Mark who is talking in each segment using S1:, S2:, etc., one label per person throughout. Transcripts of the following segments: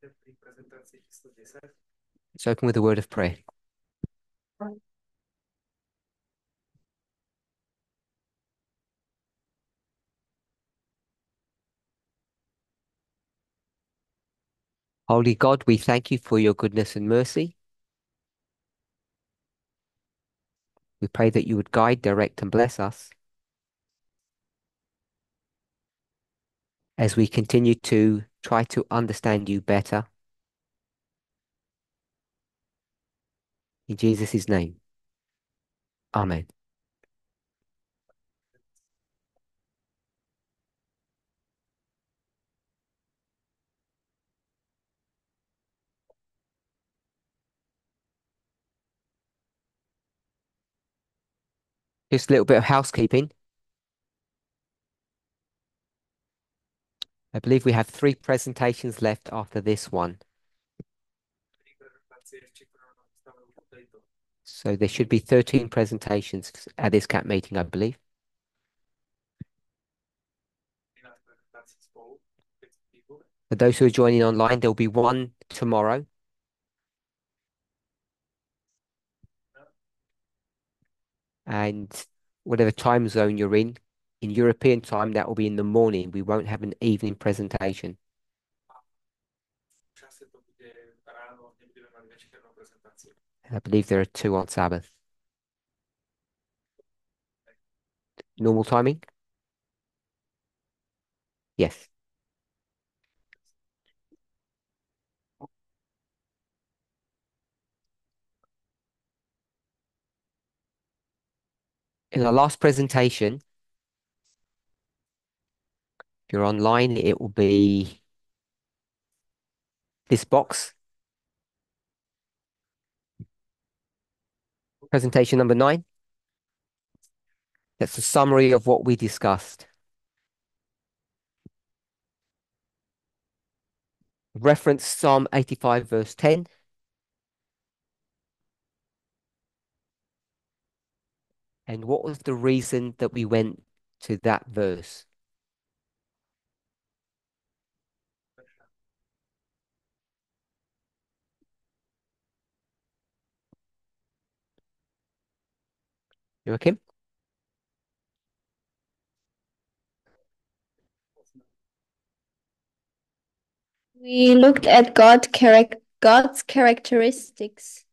S1: Let's open with a word of prayer. Holy God, we thank you for your goodness and mercy. We pray that you would guide, direct, and bless us as we continue to try to understand you better. In Jesus' name, Amen. Just a little bit of housekeeping. I believe we have 3 presentations left after this one. So there should be 13 presentations at this CAP meeting, I believe. For those who are joining online, there'll be one tomorrow. And whatever time zone you're in European time, that will be in the morning. We won't have an evening presentation. I believe there are 2 on Sabbath. Normal timing? Yes. In our last presentation, if you're online, it will be this box. Presentation number 9. That's a summary of what we discussed. Reference Psalm 85, verse 10. And what was the reason that we went to that verse? You okay?
S2: We looked at God's characteristics.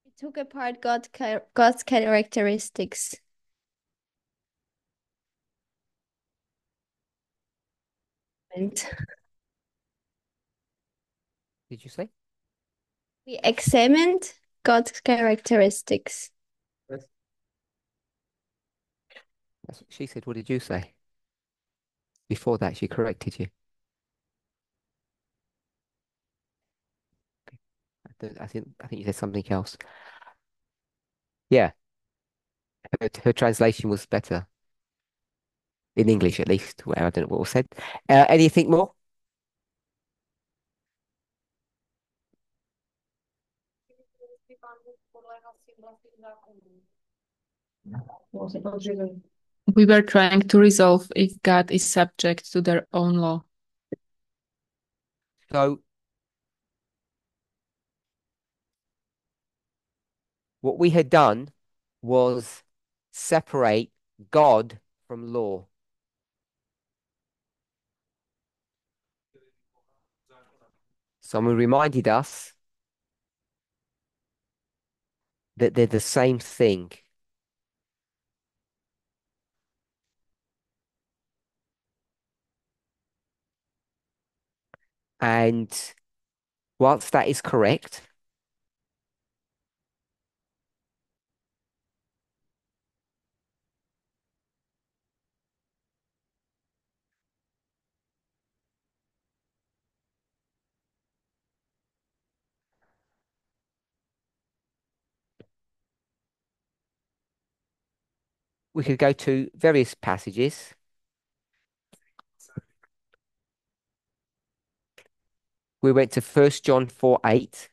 S2: We took apart God's characteristics. And
S1: Did you say?
S2: we examined God's characteristics.
S1: Yes. That's what she said. What did you say? Before that, she corrected you. I think you said something else. Yeah, her translation was better in English, at least. Where I don't know what was said. Anything more?
S3: We were trying to resolve if God is subject to their own law.
S1: So, what we had done was separate God from law. Someone reminded us that they're the same thing. And whilst that is correct, we could go to various passages. We went to 1 John 4:8.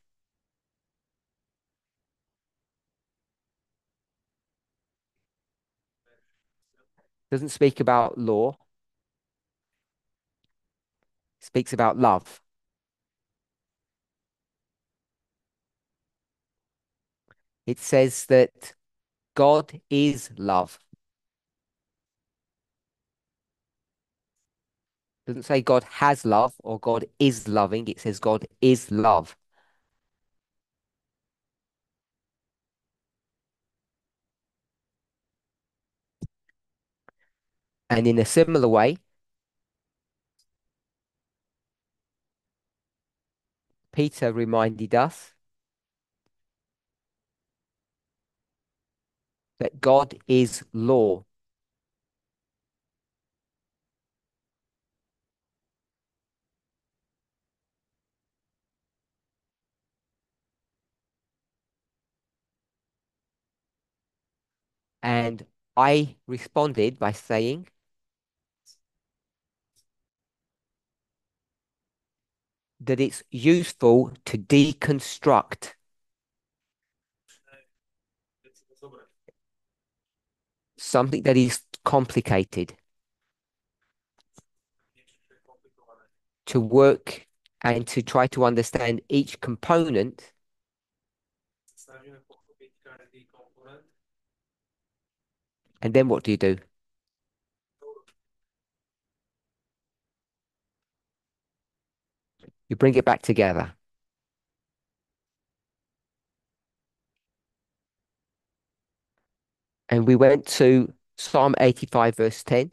S1: Doesn't speak about law, speaks about love. It says that God is love. Doesn't say God has love or God is loving. It says God is love. And in a similar way, Peter reminded us that God is law. And I responded by saying that it's useful to deconstruct something that is complicated, to work and to try to understand each component. And then what do? You bring it back together. And we went to Psalm 85, verse 10,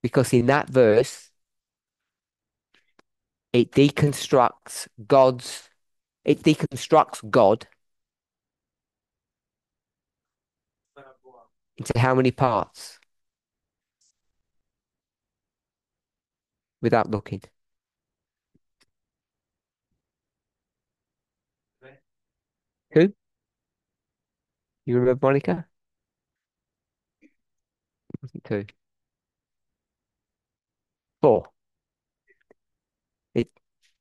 S1: because in that verse, it deconstructs God into how many parts without looking. Who? You remember Monica? Wasn't two. Four. It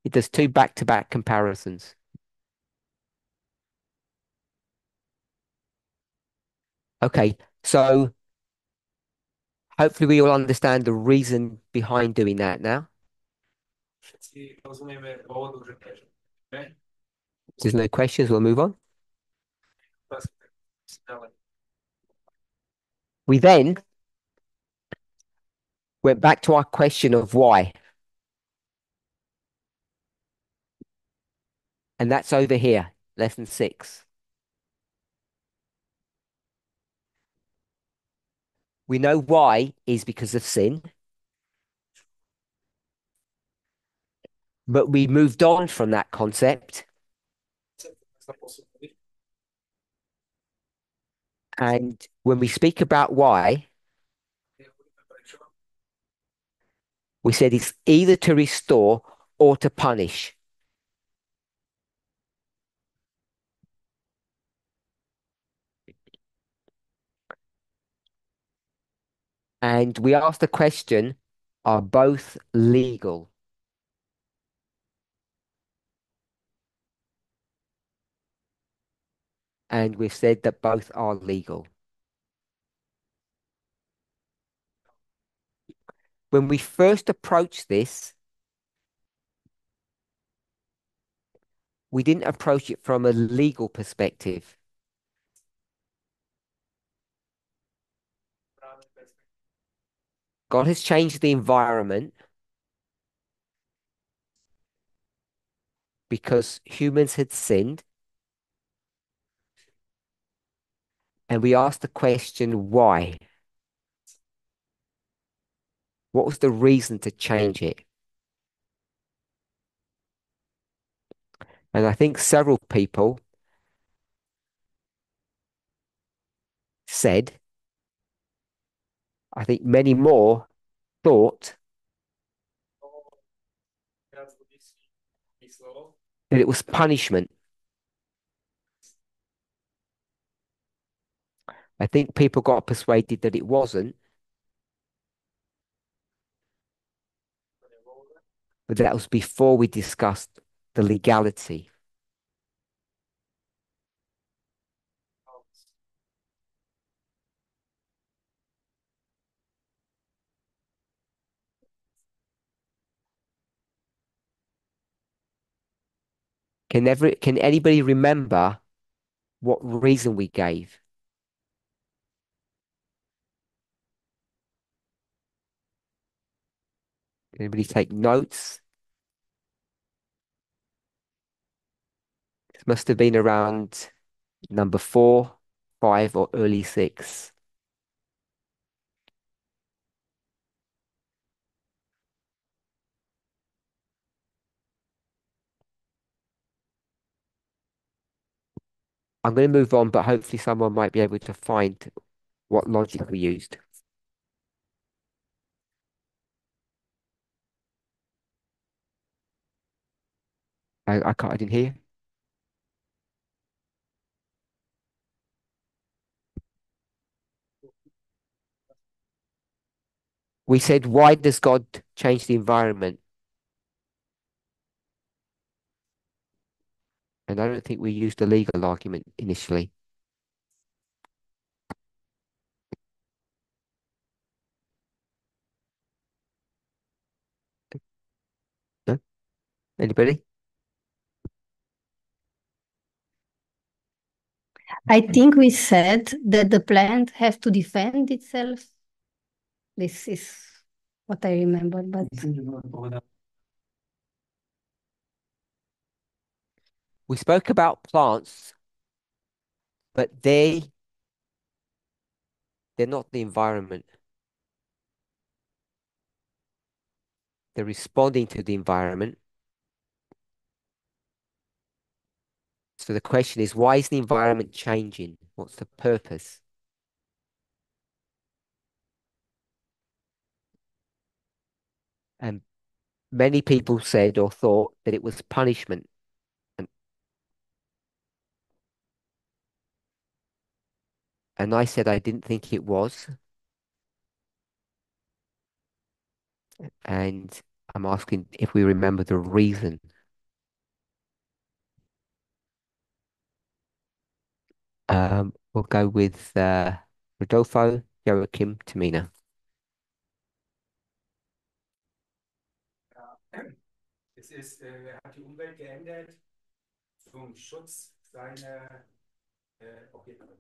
S1: it does two back-to-back comparisons. Okay, so hopefully we all understand the reason behind doing that now. If there's no questions, we'll move on. We then went back to our question of why, and that's over here, lesson 6. We know why is because of sin, but we moved on from that concept. And when we speak about why, we said it's either to restore or to punish. And we asked the question, are both legal? And we've said that both are legal. When we first approached this, we didn't approach it from a legal perspective. God has changed the environment because humans had sinned. And we asked the question, why? What was the reason to change it? And I think several people said, I think many more thought that it was punishment. I think people got persuaded that it wasn't, but that was before we discussed the legality. Can anybody remember what reason we gave? Anybody take notes? It must have been around number 4, 5, or early 6. I'm going to move on, but hopefully someone might be able to find what logic we used. I didn't hear. We said, why does God change the environment? And I don't think we used a legal argument initially. No? Anybody?
S2: I think we said that the plant has to defend itself. This is what I remember, but
S1: We spoke about plants, but they're not the environment. They're responding to the environment. So the question is, why is the environment changing? What's the purpose? And many people said or thought that it was punishment. And, and I said I didn't think it was. And I'm asking if we remember the reason. We'll go with Rodolfo, Joachim, Tamina.
S4: Es ist, er hat die Umwelt geändert zum Schutz seiner Objekte.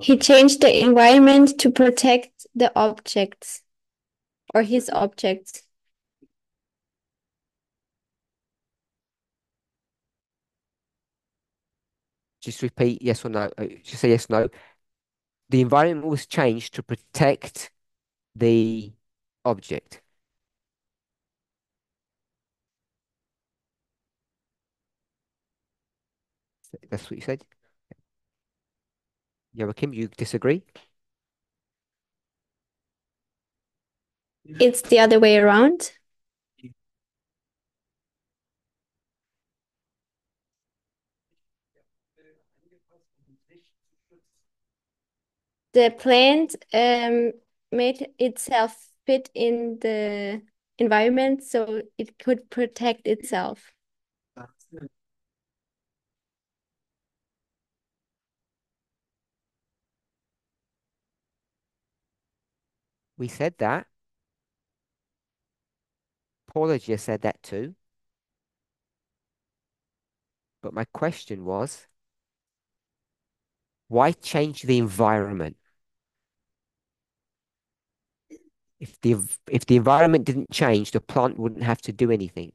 S2: he changed the environment to protect the objects or his objects.
S1: Just repeat yes or no. Just say yes or no. The environment was changed to protect the object. That's what you said. Joachim, you disagree?
S2: It's the other way around. The plant made itself fit in the environment so it could protect itself.
S1: We said that. Paula just said that too. But my question was, why change the environment? If the environment didn't change, the plant wouldn't have to do anything.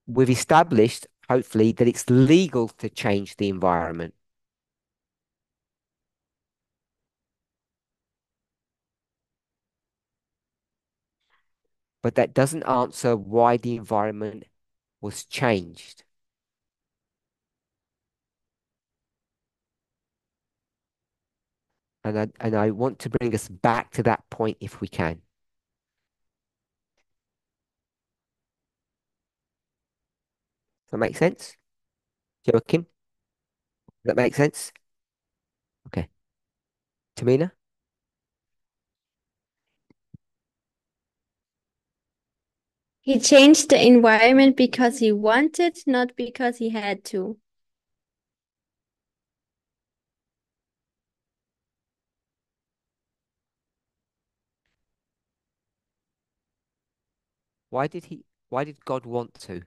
S1: We've established, hopefully, that it's legal to change the environment. But that doesn't answer why the environment was changed. And I want to bring us back to that point if we can. Does that make sense? Joachim, does that make sense? Okay. Tamina?
S2: He changed the environment because he wanted, not because he had to.
S1: Why did God want to?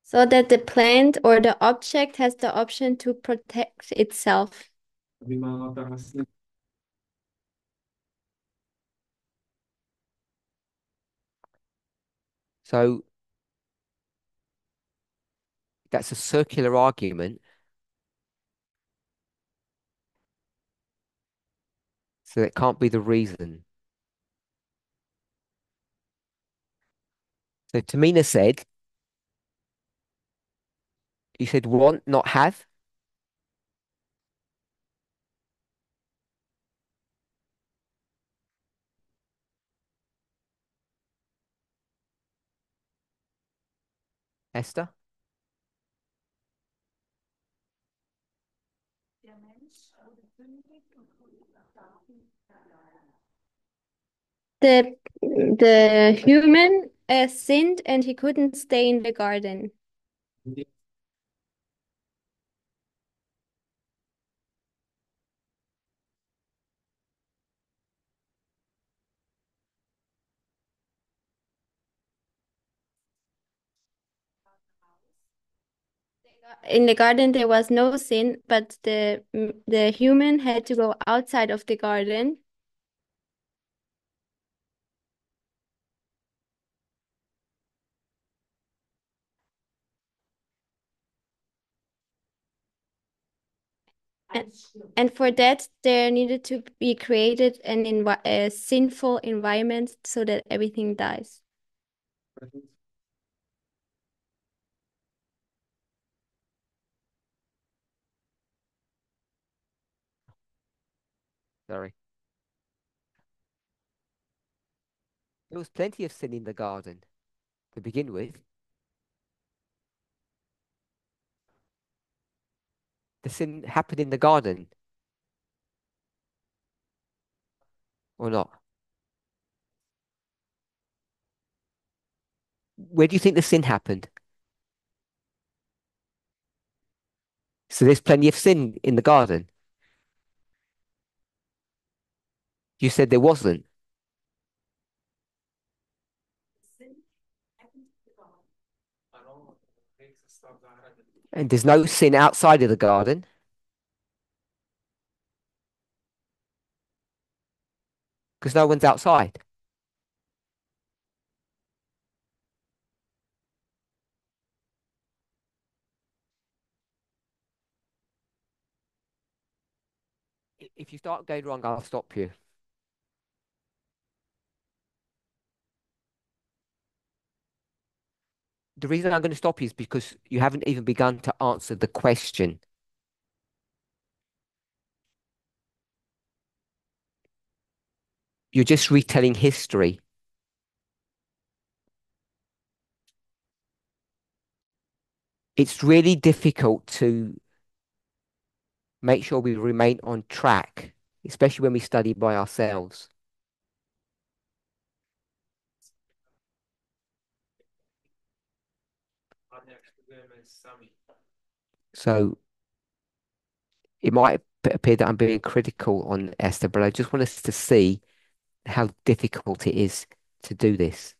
S5: So that the plant or the object has the option to protect itself.
S1: So that's a circular argument. So that can't be the reason. So Tamina said, you said want, not have. Esther?
S5: The human sinned and he couldn't stay in the garden. In the garden there was no sin, but the human had to go outside of the garden. And, and for that, there needed to be created a sinful environment so that everything dies.
S1: Sorry. There was plenty of sin in the garden to begin with. The sin happened in the garden, or not? Where do you think the sin happened? So there's plenty of sin in the garden. You said there wasn't. And there's no sin outside of the garden because no one's outside. If you start going wrong, I'll stop you. The reason I'm going to stop you is because you haven't even begun to answer the question. You're just retelling history. It's really difficult to make sure we remain on track, especially when we study by ourselves. So it might appear that I'm being critical on Esther, but I just want us to see how difficult it is to do this.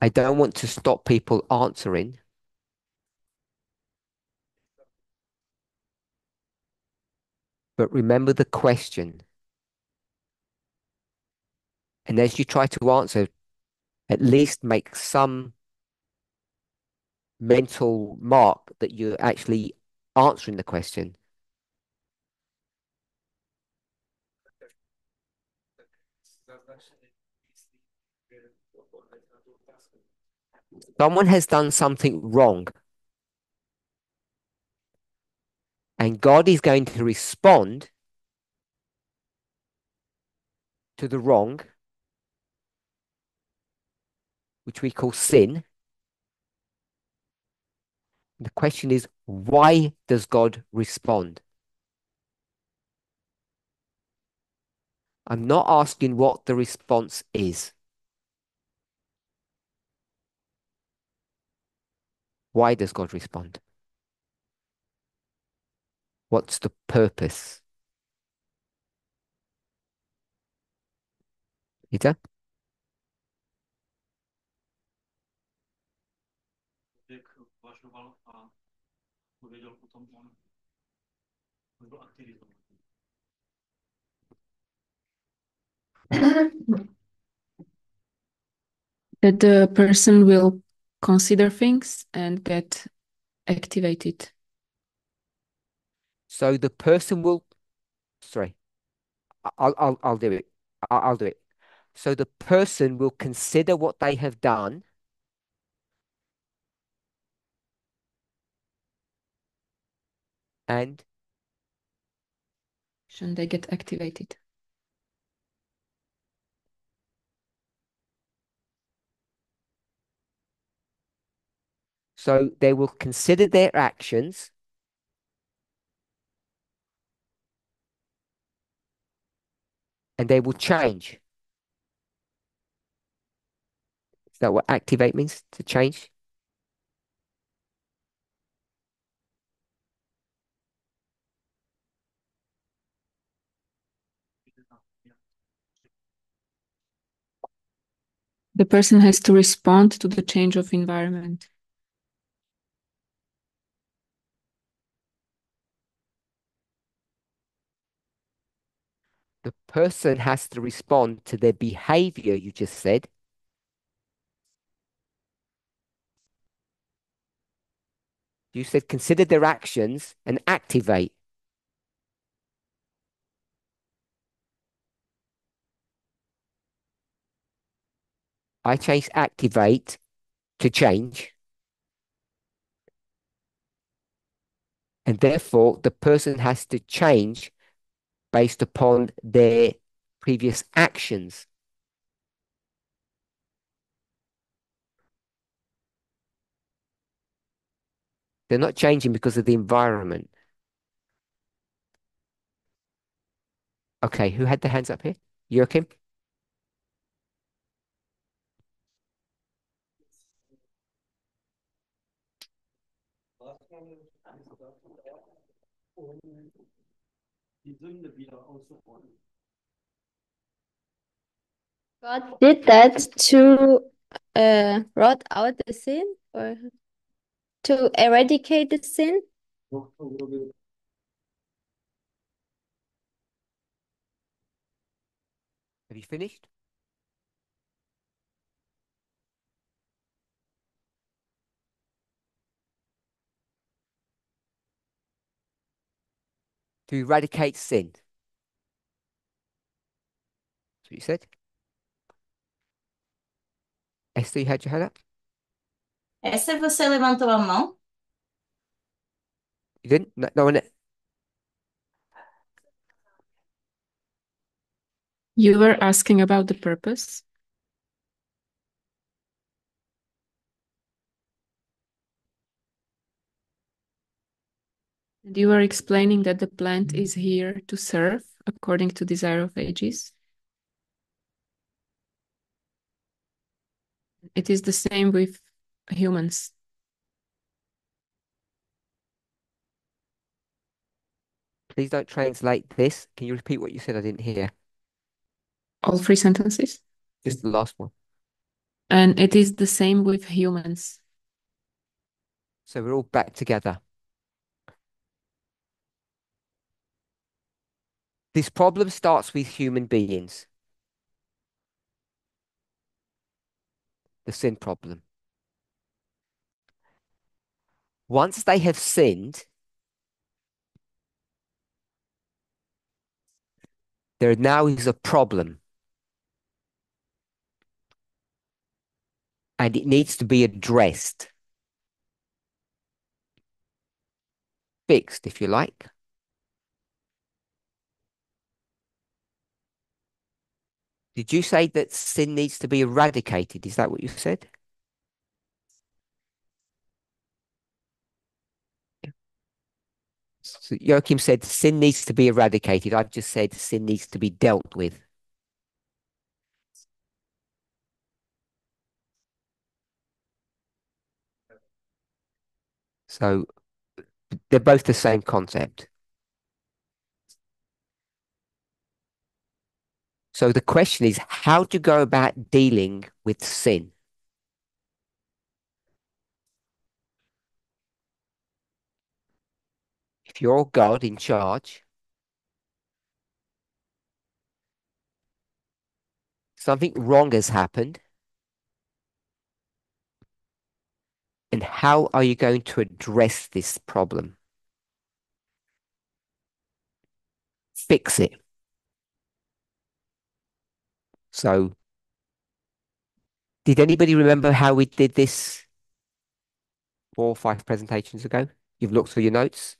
S1: I don't want to stop people answering, but remember the question. And as you try to answer, at least make some mental mark that you're actually answering the question. Someone has done something wrong, and God is going to respond to the wrong, which we call sin. The question is, why does God respond? I'm not asking what the response is. Why does God respond? What's the purpose? Peter?
S3: That the person will consider things and get activated.
S1: So the person will, sorry, I'll do it. I'll do it. So the person will consider what they have done and
S3: Should they get activated?
S1: so they will consider their actions and they will change. Is that what activate means? To change?
S3: The person has to respond to the change of environment.
S1: The person has to respond to their behavior, you just said. You said consider their actions and activate. I changed activate to change. And therefore, the person has to change based upon their previous actions. They're not changing because of the environment. Okay, who had the hands up here? Joachim?
S5: God did that to rot out the sin or to eradicate the sin.
S1: Have you finished? To eradicate sin. That's what you said? Esther, you had your hand up?
S6: Essa você levantou a mão?
S1: You didn't? No, no one.
S3: You were asking about the purpose. And you were explaining that the plant is here to serve according to desire of ages. It is the same with humans.
S1: Please don't translate this. Can you repeat what you said? I didn't hear.
S3: All three sentences.
S1: Just the last one.
S3: And it is the same with humans.
S1: So we're all back together. This problem starts with human beings. The sin problem. Once they have sinned, there now is a problem. And it needs to be addressed. Fixed, if you like. Did you say that sin needs to be eradicated? Is that what you said? So Joachim said sin needs to be eradicated. I've just said sin needs to be dealt with. So they're both the same concept. So the question is, how to go about dealing with sin? If you're God in charge, something wrong has happened, and how are you going to address this problem? Fix it. So, did anybody remember how we did this 4 or 5 presentations ago? You've looked through your notes.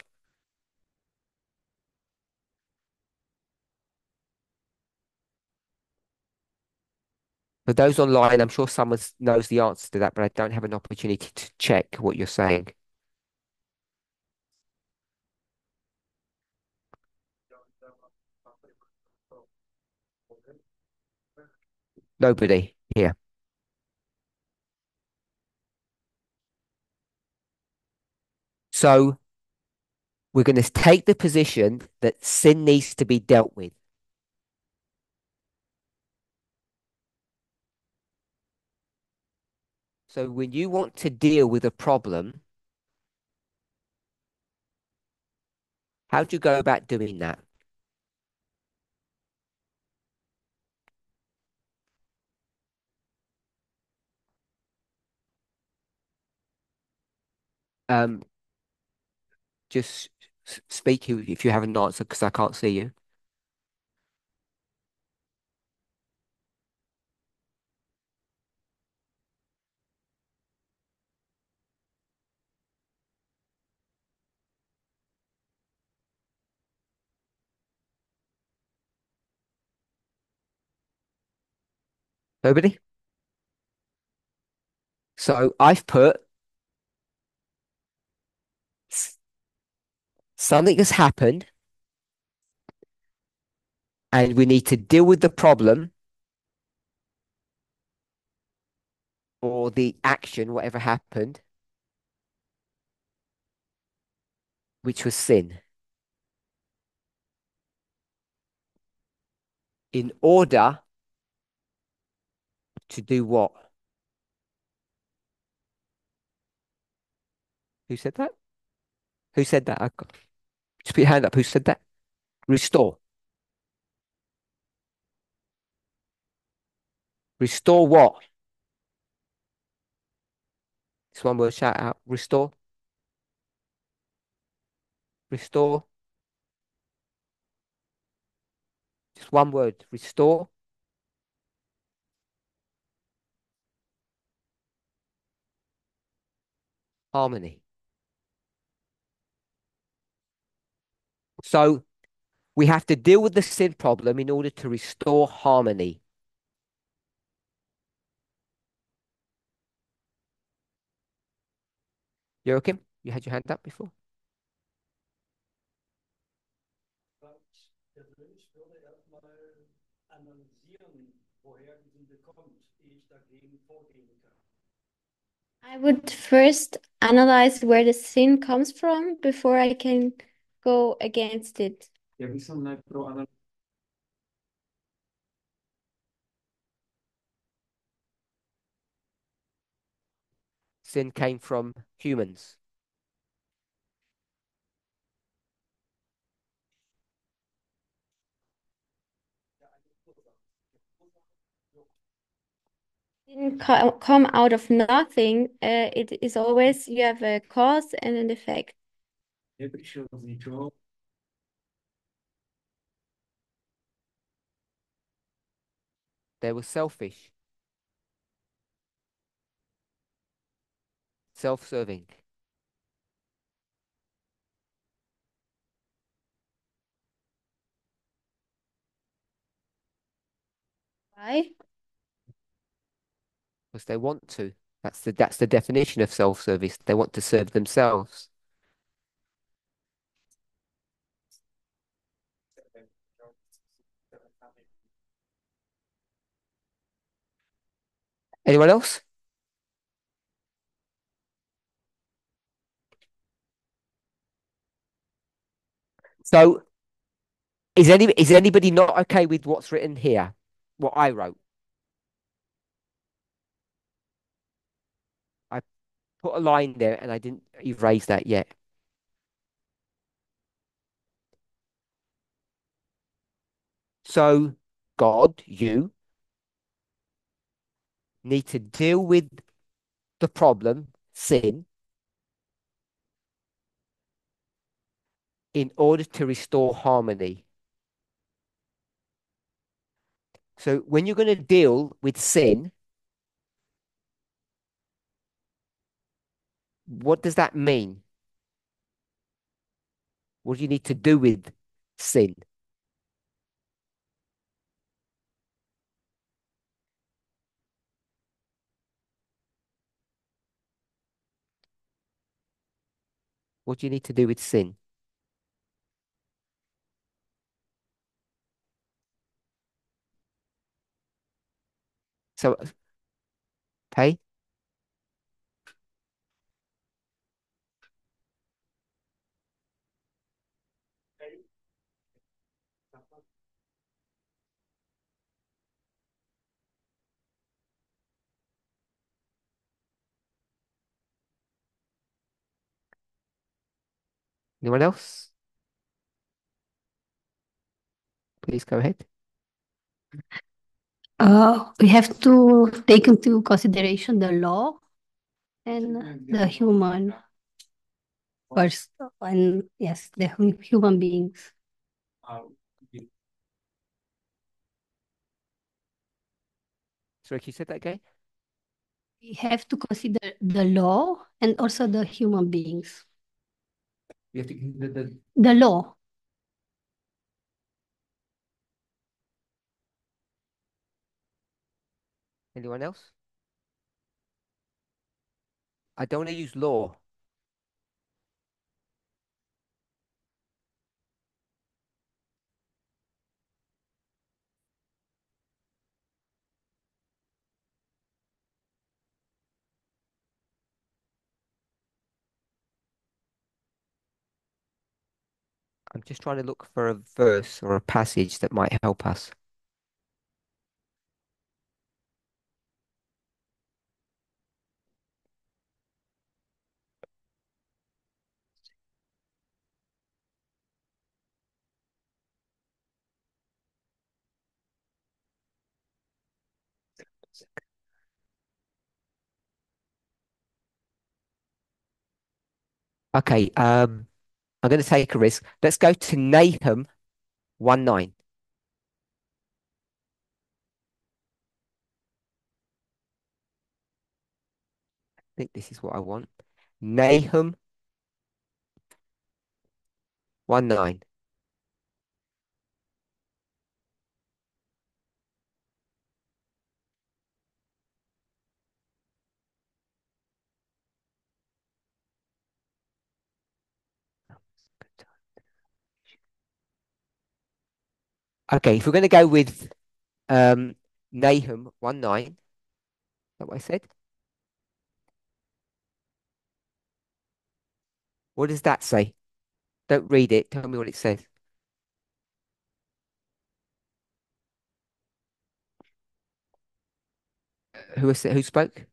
S1: For those online, I'm sure someone knows the answer to that, but I don't have an opportunity to check what you're saying. Nobody here. So we're going to take the position that sin needs to be dealt with. So when you want to deal with a problem, how do you go about doing that? Um, just speak if you have an answer because I can't see you. Nobody? So I've put something has happened and we need to deal with the problem or the action, whatever happened, which was sin, in order to do what? Who said that? Who said that? Just put your hand up. Who said that? Restore. Restore what? It's one word, shout out. Restore. Restore. Just one word. Restore. Harmony. So we have to deal with the sin problem in order to restore harmony. Joachim, you had your hand up before?
S4: Persönlich würde erstmal analysieren, woher die Sünde kommt, ehe ich dagegen vorgehen kann.
S5: I would first analyze where the sin comes from before I can go against it.
S4: Ja bych som najprv
S1: Sin came from humans.
S5: Didn't come out of nothing. It is always you have a cause and an effect.
S4: neprišiel z ničoho.
S1: They were selfish, self-serving.
S5: Why?
S1: Because they want to. That's the definition of self-service. They want to serve themselves. Anyone else? So is anybody not okay with what's written here? What I wrote? I put a line there and I didn't erase that yet. So God, you need to deal with the problem, sin, in order to restore harmony. So when you're going to deal with sin, what does that mean? What do you need to do with sin? What do you need to do with sin? So, okay, anyone else? Please go ahead.
S2: We have to take into consideration the law and the human first, and yes, the human beings.
S1: Sorry, can you say that again?
S2: We have to consider the law and also the human beings.
S1: You have to
S2: The law.
S1: anyone else? I don't want to use law. I'm just trying to look for a verse or a passage that might help us. Okay, I'm going to take a risk. Let's go to Nahum 1:9. I think this is what I want. Nahum 1:9. Okay, if we're going to go with Nahum 1:9, is that what I said? What does that say? Don't read it. Tell me what it says. Who spoke?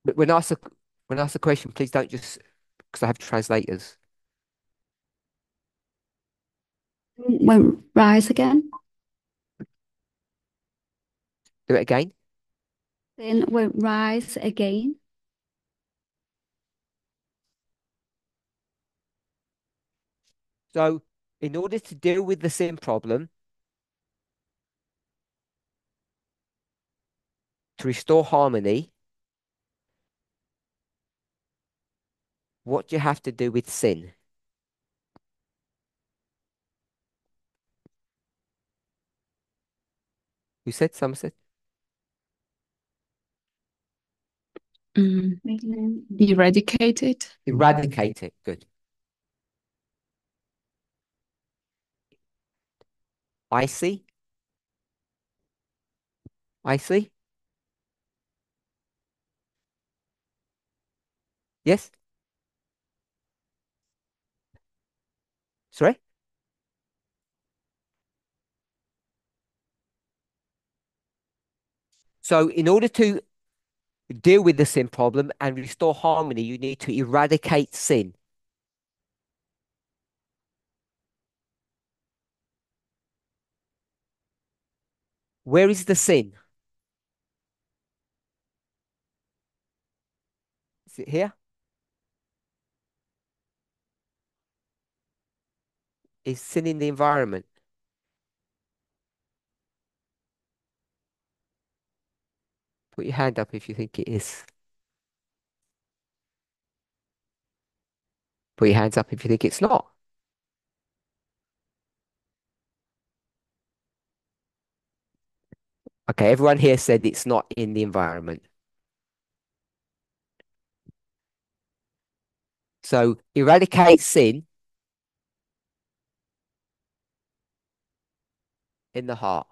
S1: But when I ask a question, please don't just because I have translators.
S7: When rise again,
S1: Do it again.
S7: then when rise again.
S1: So, in order to deal with the sin problem, to restore harmony, what do you have to do with sin? Who said? Someone said.
S3: Eradicate it.
S1: Eradicate it. Good. I see. I see. Yes. Sorry? So in order to deal with the sin problem and restore harmony, you need to eradicate sin. Where is the sin? Is it here? Is sin in the environment? Put your hand up if you think it is. Put your hands up if you think it's not. Okay, everyone here said it's not in the environment. So eradicate sin in the heart,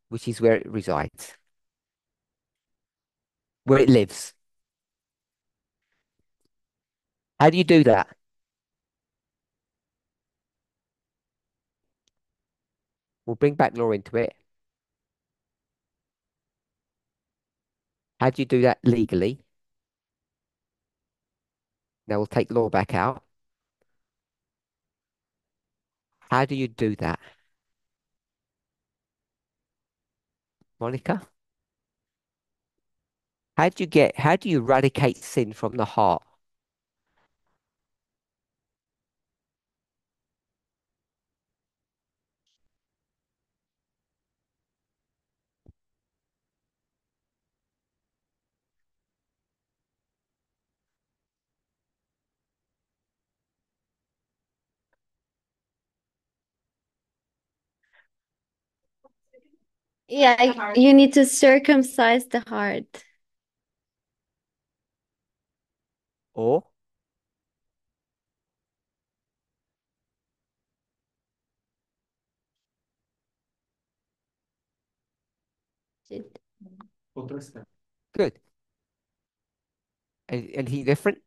S1: which is where it resides, where it lives. How do you do that? We'll bring back law into it. How do you do that legally? Now we'll take law back out. How do you do that? Monica? How do you eradicate sin from the heart?
S5: Yeah, you need to circumcise the heart.
S1: Or good. Anything different?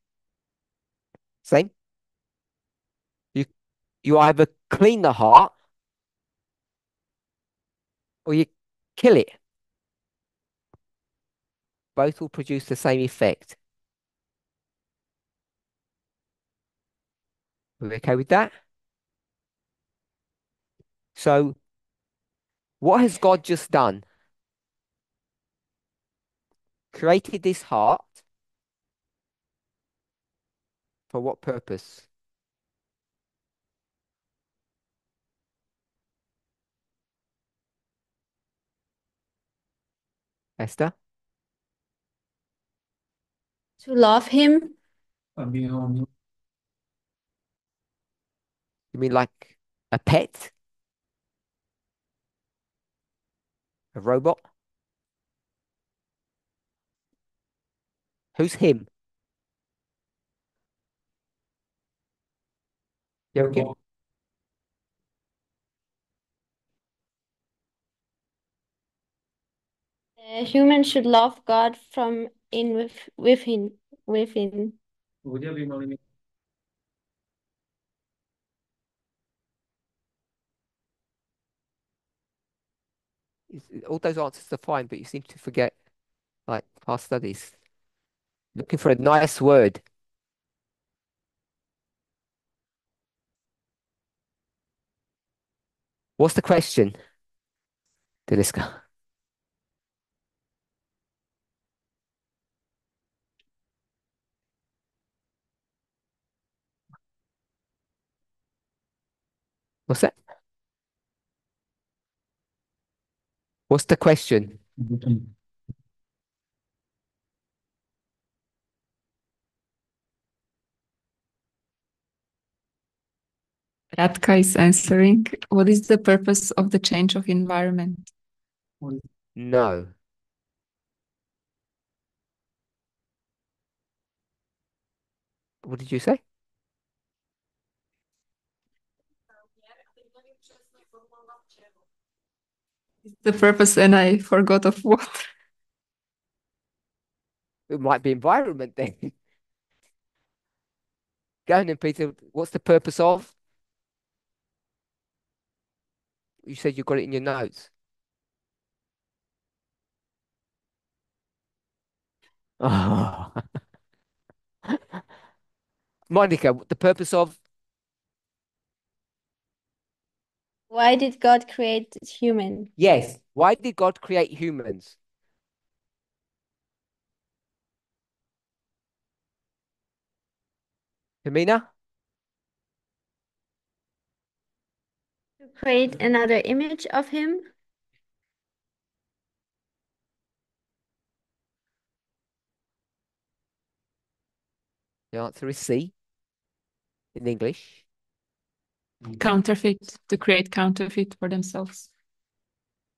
S1: Same? You you either clean the heart or you kill it. Both will produce the same effect. Are we okay with that? So what has God just done? Created this heart for what purpose? Esther?
S5: To love him.
S1: You mean like a pet? A robot? Who's him? Joachim?
S5: Humans should love God from in within.
S1: All those answers are fine, but you seem to forget like past studies. Looking for a nice word. What's the question, Deniska? What's that? What's the question?
S3: Radka is answering. What is the purpose of the change of environment?
S1: No. What did you say?
S3: The purpose, and I forgot of what.
S1: It might be environment then. Go on then, Peter. What's the purpose of? You said you got it in your notes. Oh. Monica, the purpose of?
S5: Why did God create human?
S1: Yes. Why did God create humans? Hermina?
S5: To create another image of him?
S1: The answer is C in English.
S3: Counterfeit, to create counterfeit for themselves.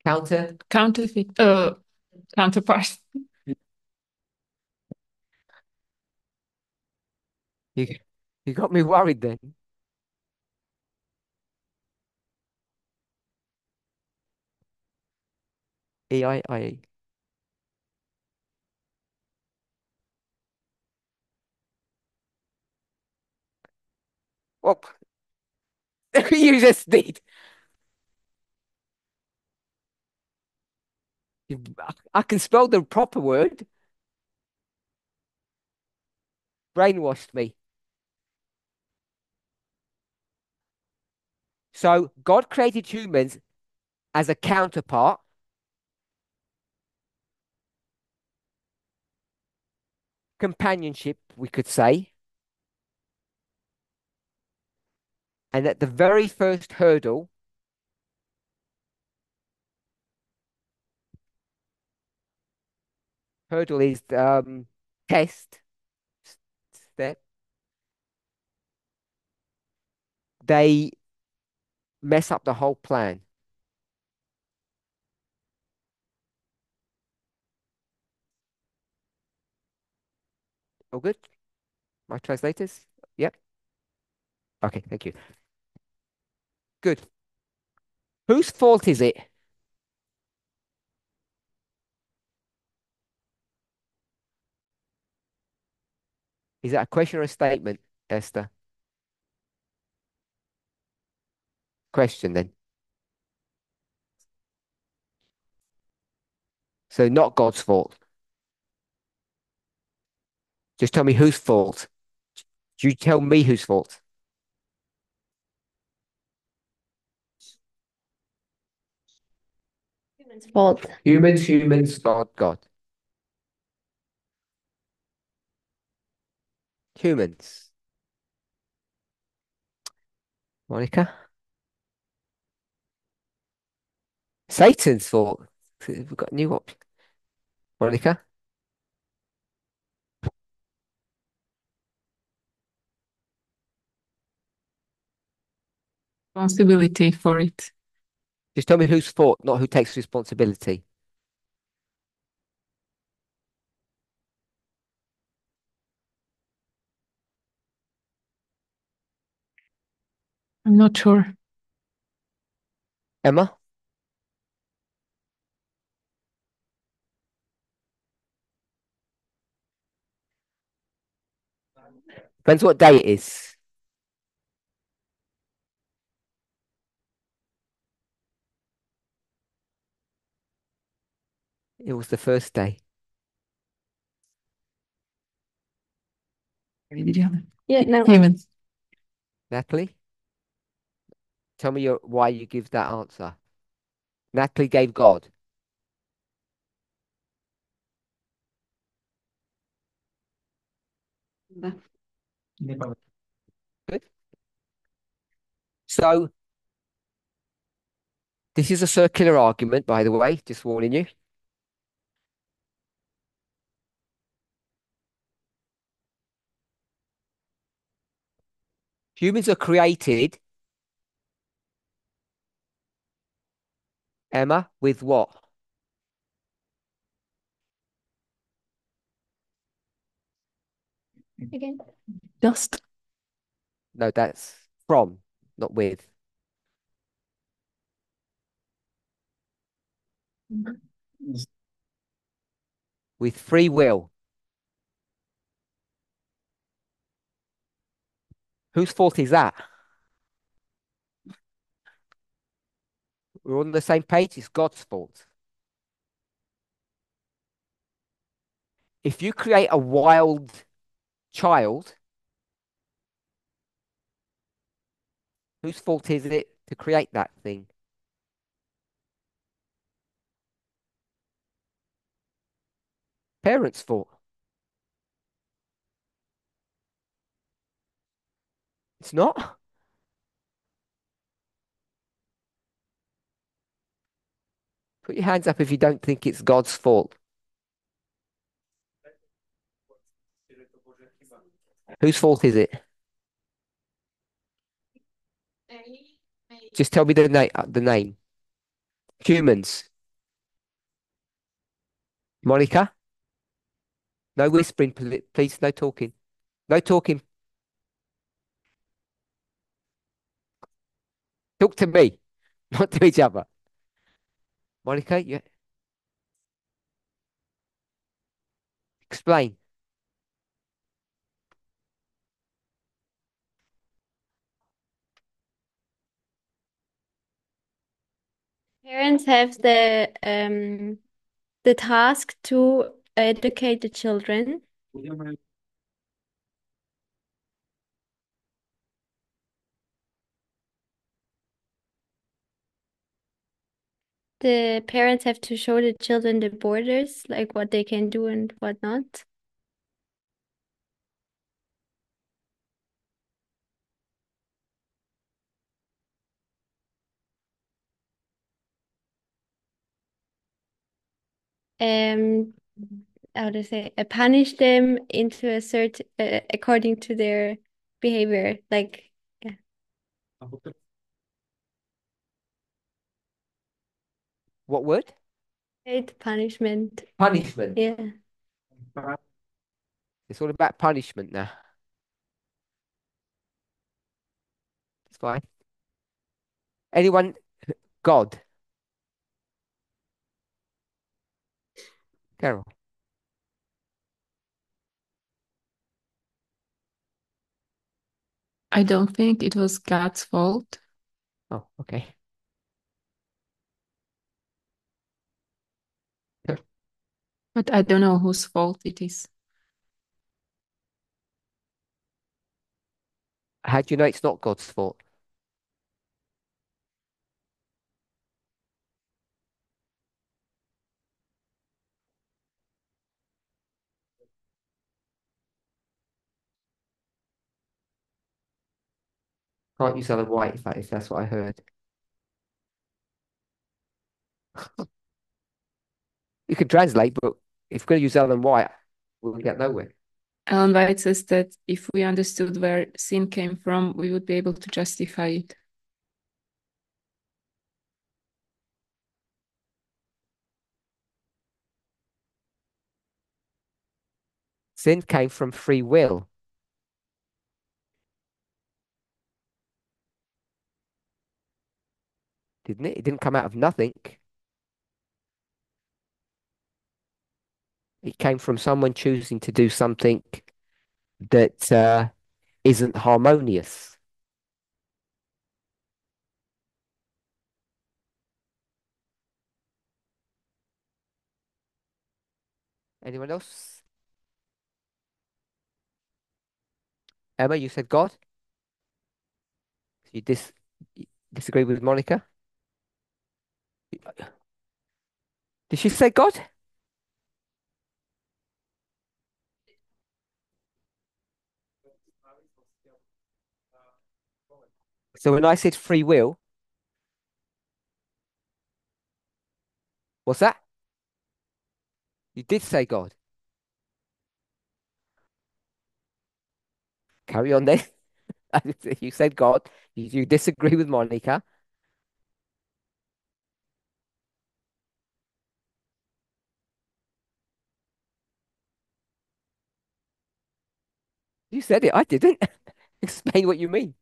S3: Counterfeit, counterpart.
S1: You, you got me worried then. EII. What? You just did. I can spell the proper word. Brainwashed me. So God created humans as a counterpart, companionship, we could say. And at the very first hurdle is test step. They mess up the whole plan. All good? My translators? Yep. Okay, thank you. Good. Whose fault is it? Is that a question or a statement, Esther? Question then. So not God's fault. Just tell me whose fault. You tell me whose fault.
S5: Human's fault.
S1: Humans, God. Humans. Monica? Satan's fault. We've got a new option. Monica?
S3: Responsibility for it.
S1: Just tell me whose fault, not who takes responsibility.
S3: I'm not sure.
S1: Emma? Depends what day it is. It was the first day.
S5: Yeah, no.
S3: Humans.
S1: Natalie? Tell me why you give that answer. Natalie gave God. Good. So this is a circular argument, by the way, just warning you. Humans are created, Emma, with what?
S5: Again.
S3: Dust.
S1: No, that's from, not with. With free will. Whose fault is that? We're on the same page. It's God's fault. If you create a wild child, whose fault is it to create that thing? Parents' fault. It's not. Put your hands up if you don't think it's God's fault. Whose fault is it? Just tell me the name. The name. Humans. Monica? No whispering, please. No talking. No talking. Talk to me, not to each other. Monica, you explain.
S5: Parents have the task to educate the children. The parents have to show the children the borders, like what they can do and what not. Um, how to say, punish them into a certain according to their behavior. Like, yeah,
S1: What word?
S5: hate punishment.
S1: Punishment.
S5: Yeah.
S1: It's all about punishment now. It's fine. Anyone? God. Carol.
S3: I don't think it was God's fault,
S1: Oh, okay.
S3: but I don't know whose fault it is.
S1: How do you know it's not God's fault? Can't use Ellen White if that's what I heard. You can translate, but if we're going to use Ellen White, we'll get nowhere.
S3: Ellen White says that if we understood where sin came from, we would be able to justify it.
S1: Sin came from free will, didn't it? It didn't come out of nothing. It came from someone choosing to do something that isn't harmonious. Anyone else? Emma, you said God? You disagree with Monica? Did she say God? So when I said free will, what's that? You did say God. Carry on then. You said God. You disagree with Monica. You said it. I didn't. Explain what you mean.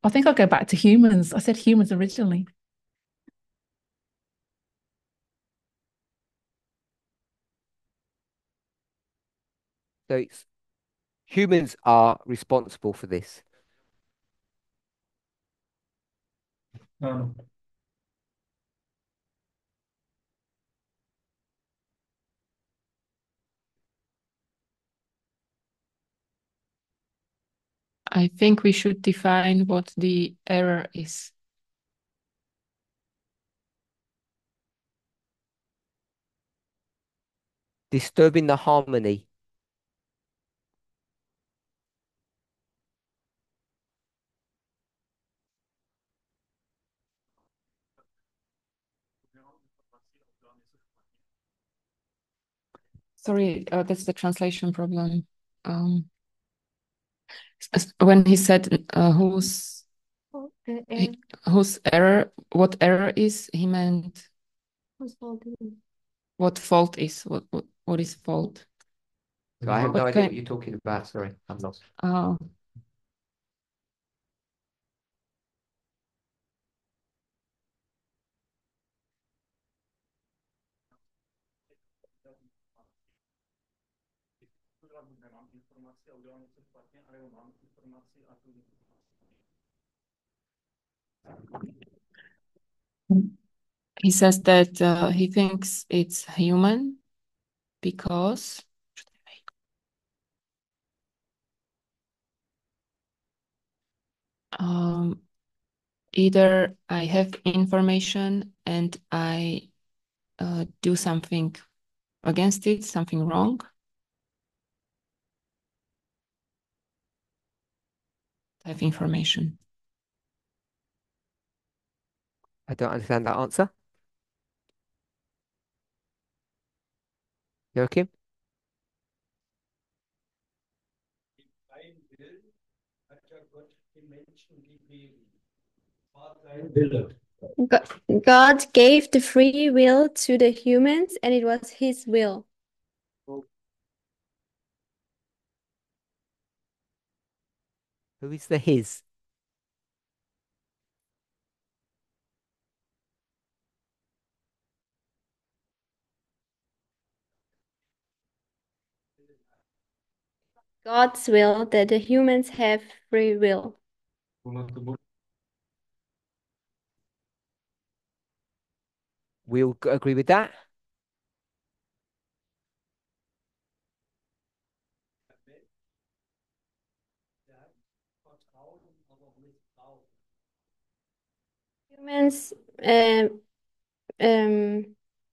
S8: I think I'll go back to humans. I said humans originally.
S1: So it's humans are responsible for this.
S4: No,
S3: I think we should define what the error is.
S1: Disturbing the harmony.
S3: Sorry, that's the translation problem. When he said whose error, what error is, he meant what fault is, what is fault.
S1: So I have no
S3: What
S1: idea what
S3: kind?
S1: you're talking about. Sorry, I'm lost.
S3: Oh,
S4: nemám informaci a udělal něco špatně, ale mám informaci a tu
S3: he says that he thinks it's human because either I have information and I do something against it, something wrong. I have information.
S1: I don't understand that answer. Joachim?
S4: freien Willen hat ja Gott den Menschen gegeben. War sein Wille.
S5: God gave the free will to the humans, and it was his will.
S1: Who is the his?
S5: God's will that the humans have free will.
S1: We'll agree with that.
S5: Humans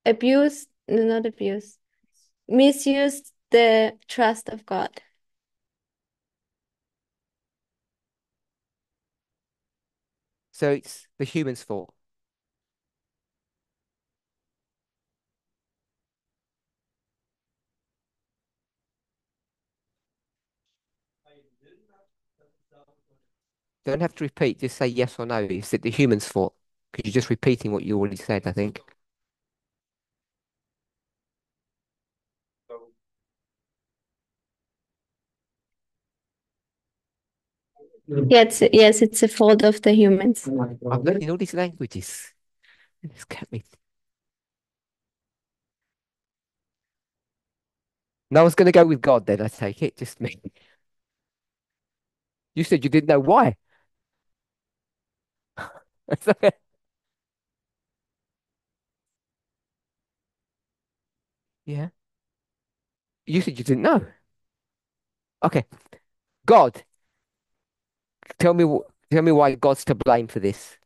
S5: abuse, no, not abuse, misuse the trust of God.
S1: So it's the human's fault. Don't have to repeat, just say yes or no. Is it the human's fault? Because you're just repeating what you already said, I think.
S5: Yes, it's a fault of the humans.
S1: I'm learning all these languages. This kept me. No one's going to go with God then, I take it. Just me. You said you didn't know why. It's okay. Yeah. You said you didn't know. Okay. God, tell me why God's to blame for this.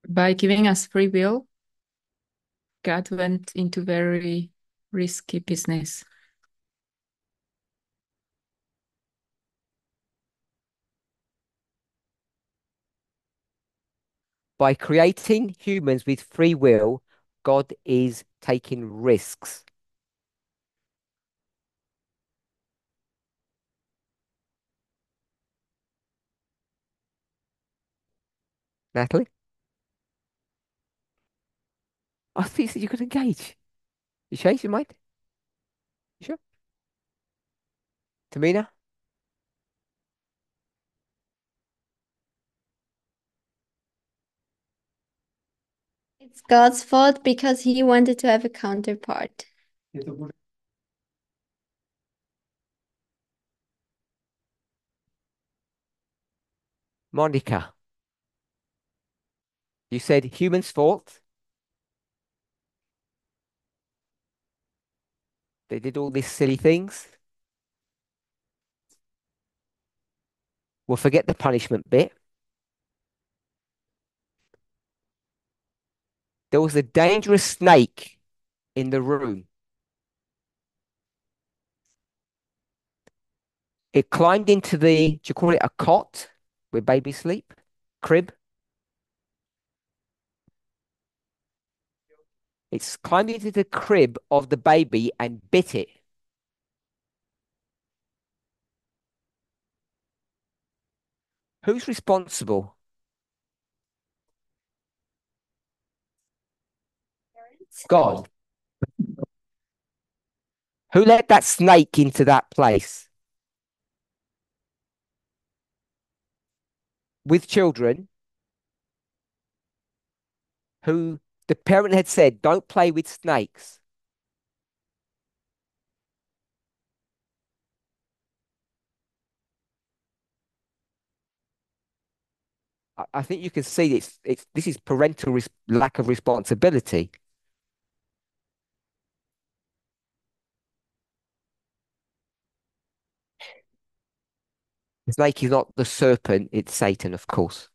S3: By giving us free will, God went into very risky business.
S1: By creating humans with free will, God is taking risks. Natalie? I thought you said you could engage. You changed your mind? You sure? Tamina?
S5: it's God's fault because he wanted to have a counterpart.
S1: Monica, you said humans' fault. They did all these silly things. We'll forget the punishment bit. There was a dangerous snake in the room. It climbed into the, do you call it a cot where babies sleep? Crib? It's climbed into the crib of the baby and bit it. Who's responsible? God. Who let that snake into that place? With children who the parent had said, don't play with snakes. I think you can see this is parental lack of responsibility. The snake is not the serpent, it's Satan, of course.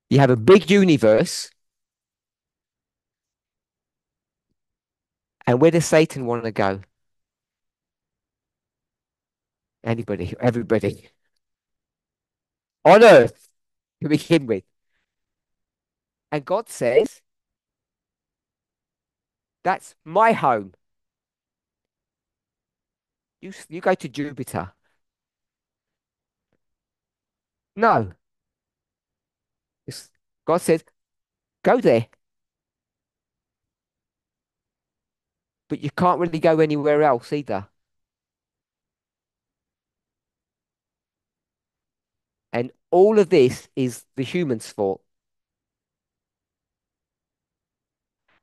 S1: You have a big universe, and where does Satan want to go? Anybody, everybody. On earth to begin with. And God says, that's my home. You go to Jupiter. No. God says, go there. But you can't really go anywhere else either. And all of this is the human's fault.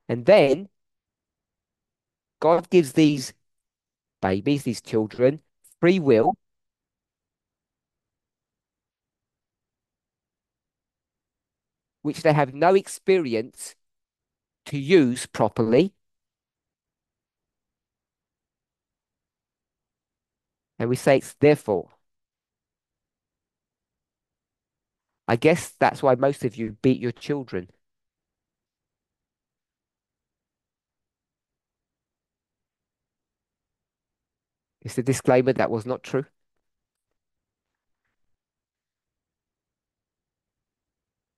S1: And then God gives these babies, these children, free will, which they have no experience to use properly. And we say it's their fault. I guess that's why most of you beat your children. It's a disclaimer that was not true.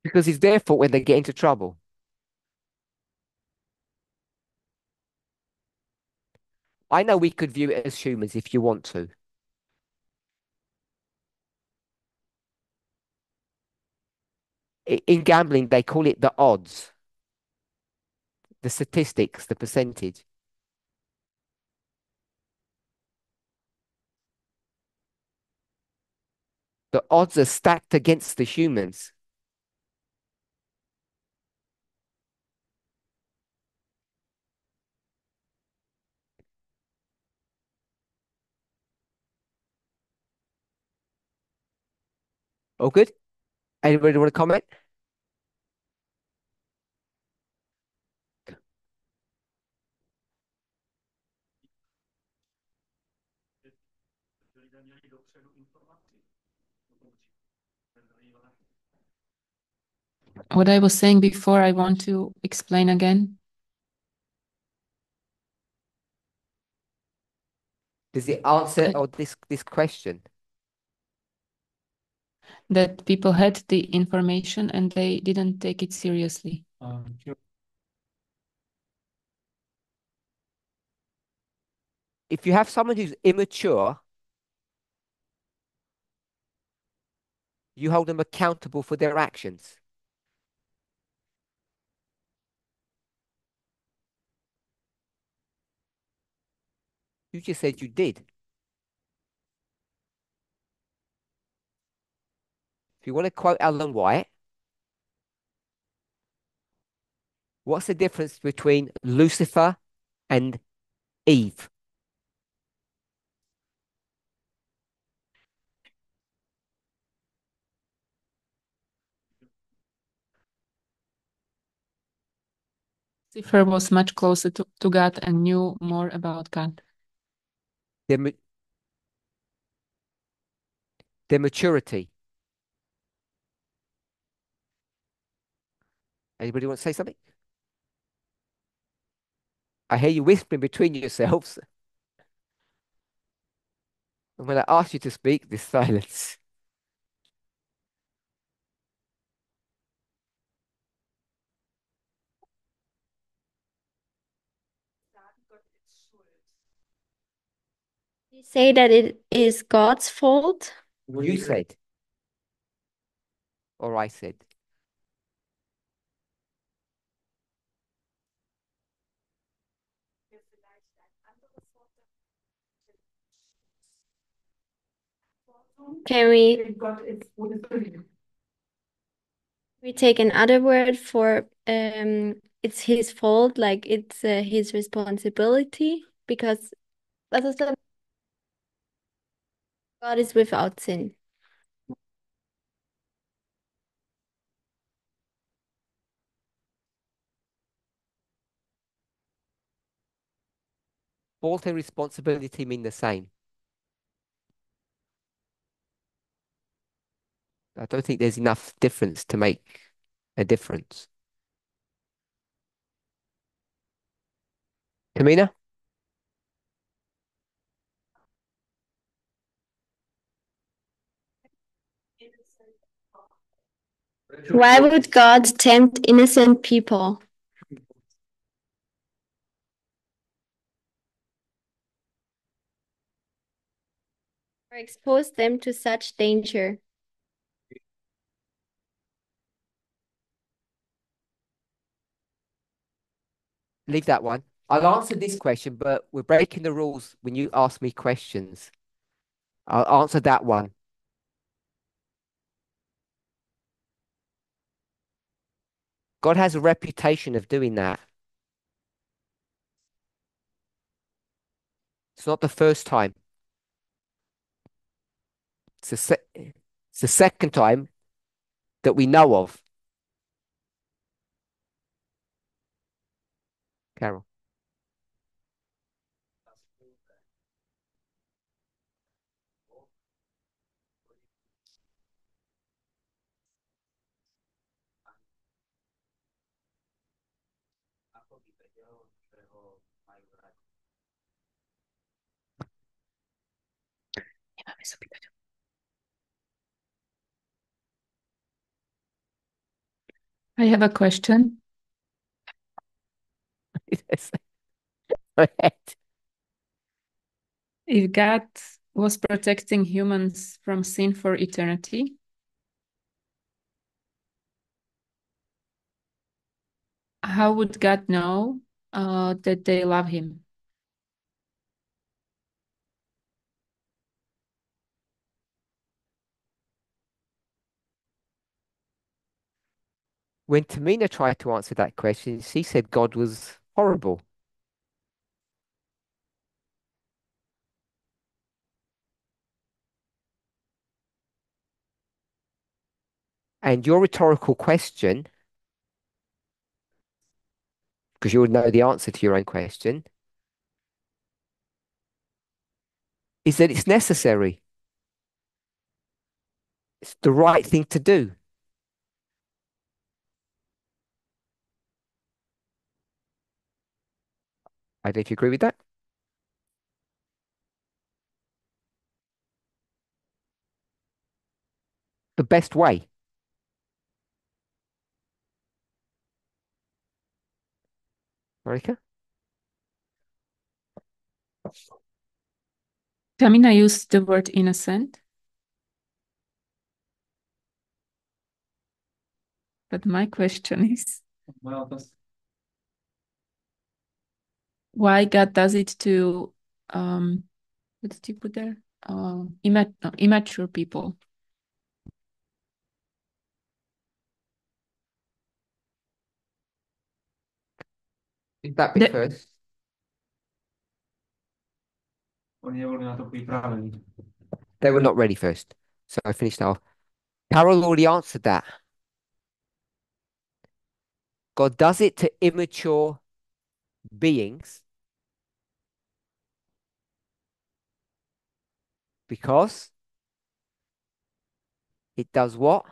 S1: Because it's their fault when they get into trouble. I know we could view it as humans if you want to. In gambling, they call it the odds, the statistics, the percentage. The odds are stacked against the humans. All good? Anybody want to comment?
S3: What I was saying before, I want to explain again.
S1: Does it answer or this question?
S3: That people had the information and they didn't take it seriously.
S1: If you have someone who's immature, you hold them accountable for their actions. You just said you did. If you want to quote Ellen White, what's the difference between Lucifer and Eve?
S3: Lucifer was much closer to God and knew more about God.
S1: Their, ma- their maturity. Anybody want to say something? I hear you whispering between yourselves. And when I ask you to speak, there's silence.
S5: You say that it is God's fault?
S1: You said, or I said.
S5: Can we take another word for it's his fault, like it's his responsibility? Because was ist das? God is without sin.
S1: Fault and responsibility mean the same. I don't think there's enough difference to make a difference. Tamina?
S5: Why would God tempt innocent people or expose them to such danger?
S1: Leave that one. I'll answer this question, but we're breaking the rules when you ask me questions. I'll answer that one. God has a reputation of doing that. It's not the first time. It's the second time that we know of. Carol.
S3: I have a question.
S1: Go ahead.
S3: If God was protecting humans from sin for eternity, how would God know that they love him?
S1: When Tamina tried to answer that question, she said God was horrible. And your rhetorical question, because you would know the answer to your own question, is that it's necessary. It's the right thing to do. I don't know if you agree with that. The best way. Marika?
S3: Tamina used the word innocent. But my question is, why God does it to, what did you put there? Immature people.
S1: Is that bit
S8: The-
S1: first? They were not ready first. So I finished off. Carol already answered that. God does it to immature beings because it does what?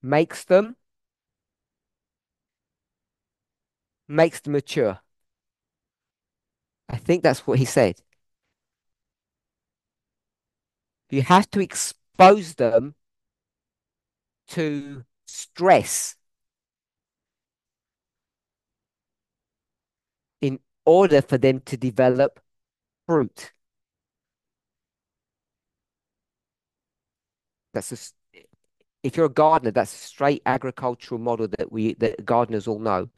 S1: Makes them mature. I think that's what he said. You have to expose them to stress in order for them to develop fruit. That's if you're a gardener, that's a straight agricultural model that gardeners all know.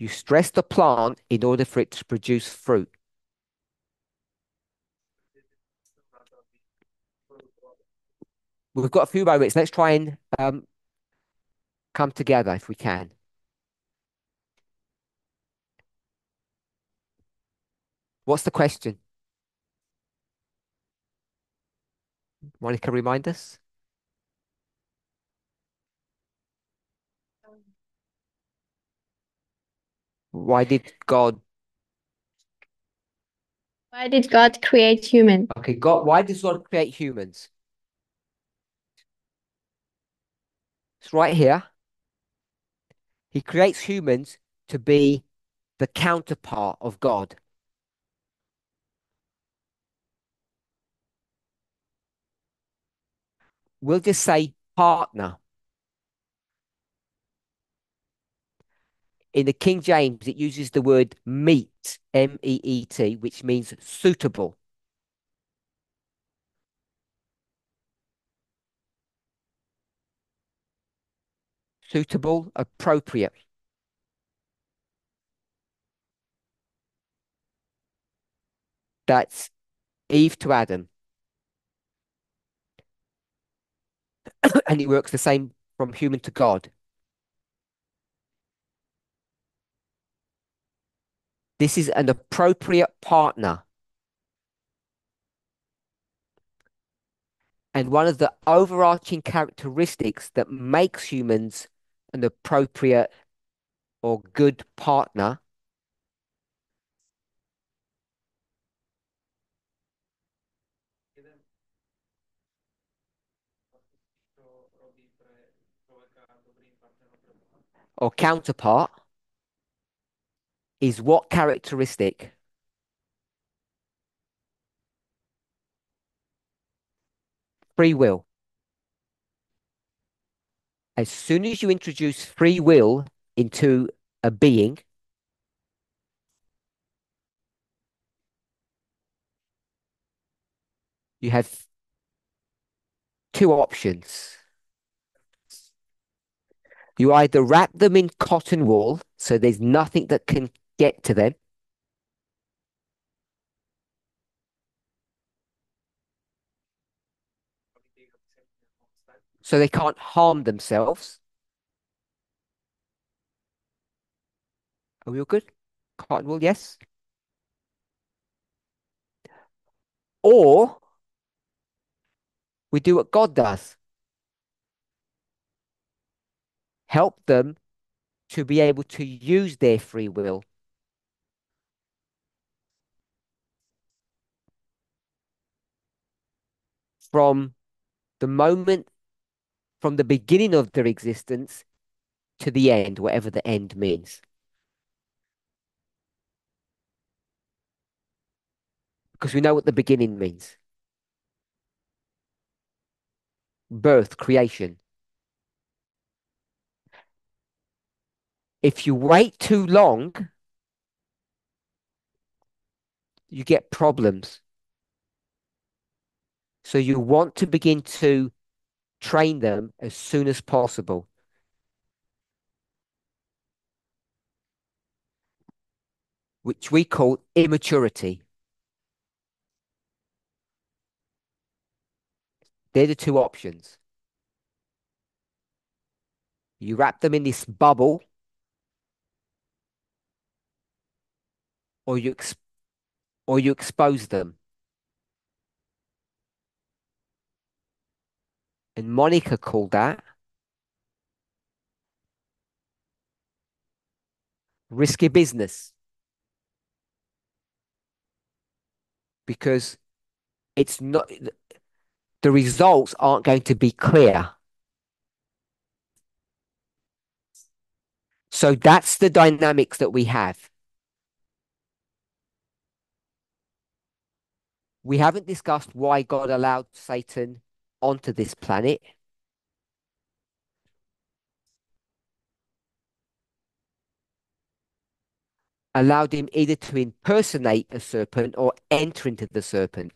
S1: You stress the plant in order for it to produce fruit. We've got a few moments. Let's try and come together if we can. What's the question? Monica, remind us. Why did God?
S5: Why did God create human?
S1: Okay, God. Why does God create humans? It's right here. He creates humans to be the counterpart of God. We'll just say partner. In the King James, it uses the word meet, M-E-E-T, which means suitable. Suitable, appropriate. That's Eve to Adam. And it works the same from human to God. This is an appropriate partner. And one of the overarching characteristics that makes humans an appropriate or good partner or counterpart is what characteristic? Free will. As soon as you introduce free will into a being, you have two options. You either wrap them in cotton wool so there's nothing that can get to them, so they can't harm themselves. Are we all good? Cotton wool, yes. Or we do what God does. Help them to be able to use their free will. From the moment, from the beginning of their existence to the end, whatever the end means. Because we know what the beginning means. Birth, creation. If you wait too long, you get problems. So you want to begin to train them as soon as possible. which we call immaturity. They're the two options. You wrap them in this bubble, or you expose them. And Monica called that risky business because it's not, the results aren't going to be clear. So that's the dynamics that we have. We haven't discussed why God allowed Satan onto this planet. Allowed him either to impersonate a serpent or enter into the serpent.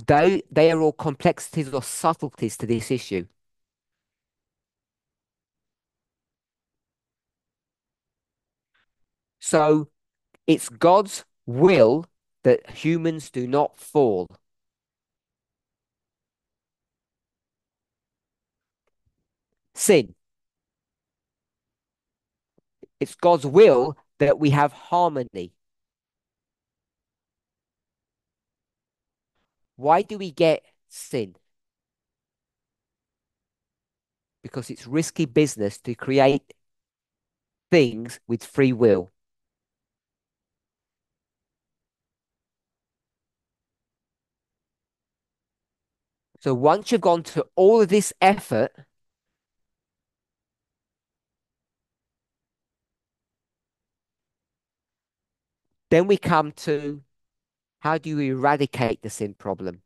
S1: They are all complexities or subtleties to this issue. So it's God's will that humans do not fall. Sin. It's God's will that we have harmony. Why do we get sin? Because it's risky business to create things with free will. So once you've gone to all of this effort, then we come to how do you eradicate the sin problem?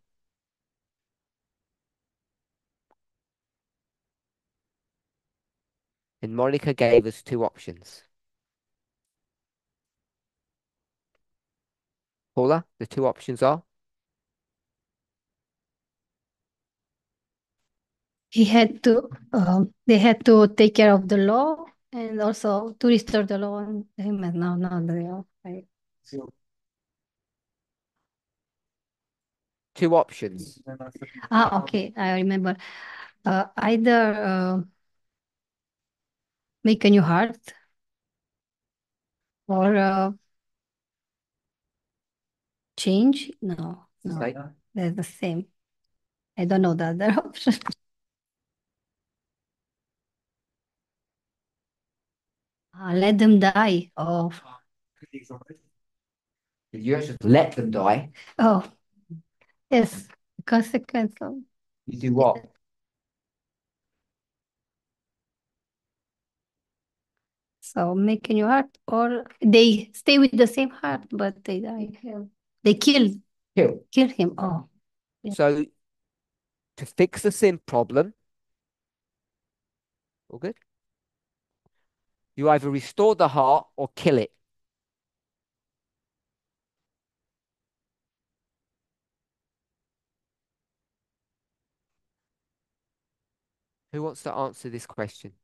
S1: And Monica gave us two options. Paula, the two options are?
S2: They had to take care of the law and also to restore the law and him. No, no, the law. Right.
S1: Two options.
S2: Okay, I remember. Either make a new heart or change. No, no,
S1: Right.
S2: they're the same. I don't know the other option. Let them die. Oh,
S1: You actually let them die.
S2: oh, yes. The consequence of
S1: You do what?
S2: so make a new heart, or they stay with the same heart, but they die. They
S1: Kill.
S2: kill him. Oh, yeah.
S1: So to fix the sin problem, all good? You either restore the heart or kill it. Who wants to answer this question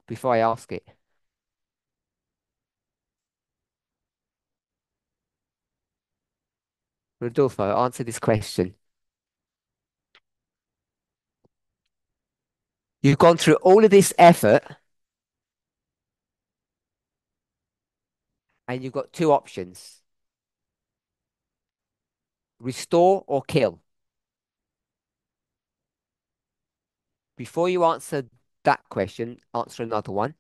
S1: before I ask it? Rodolfo, answer this question. You've gone through all of this effort and you've got two options. Restore or kill. Before you answer that question, answer another one.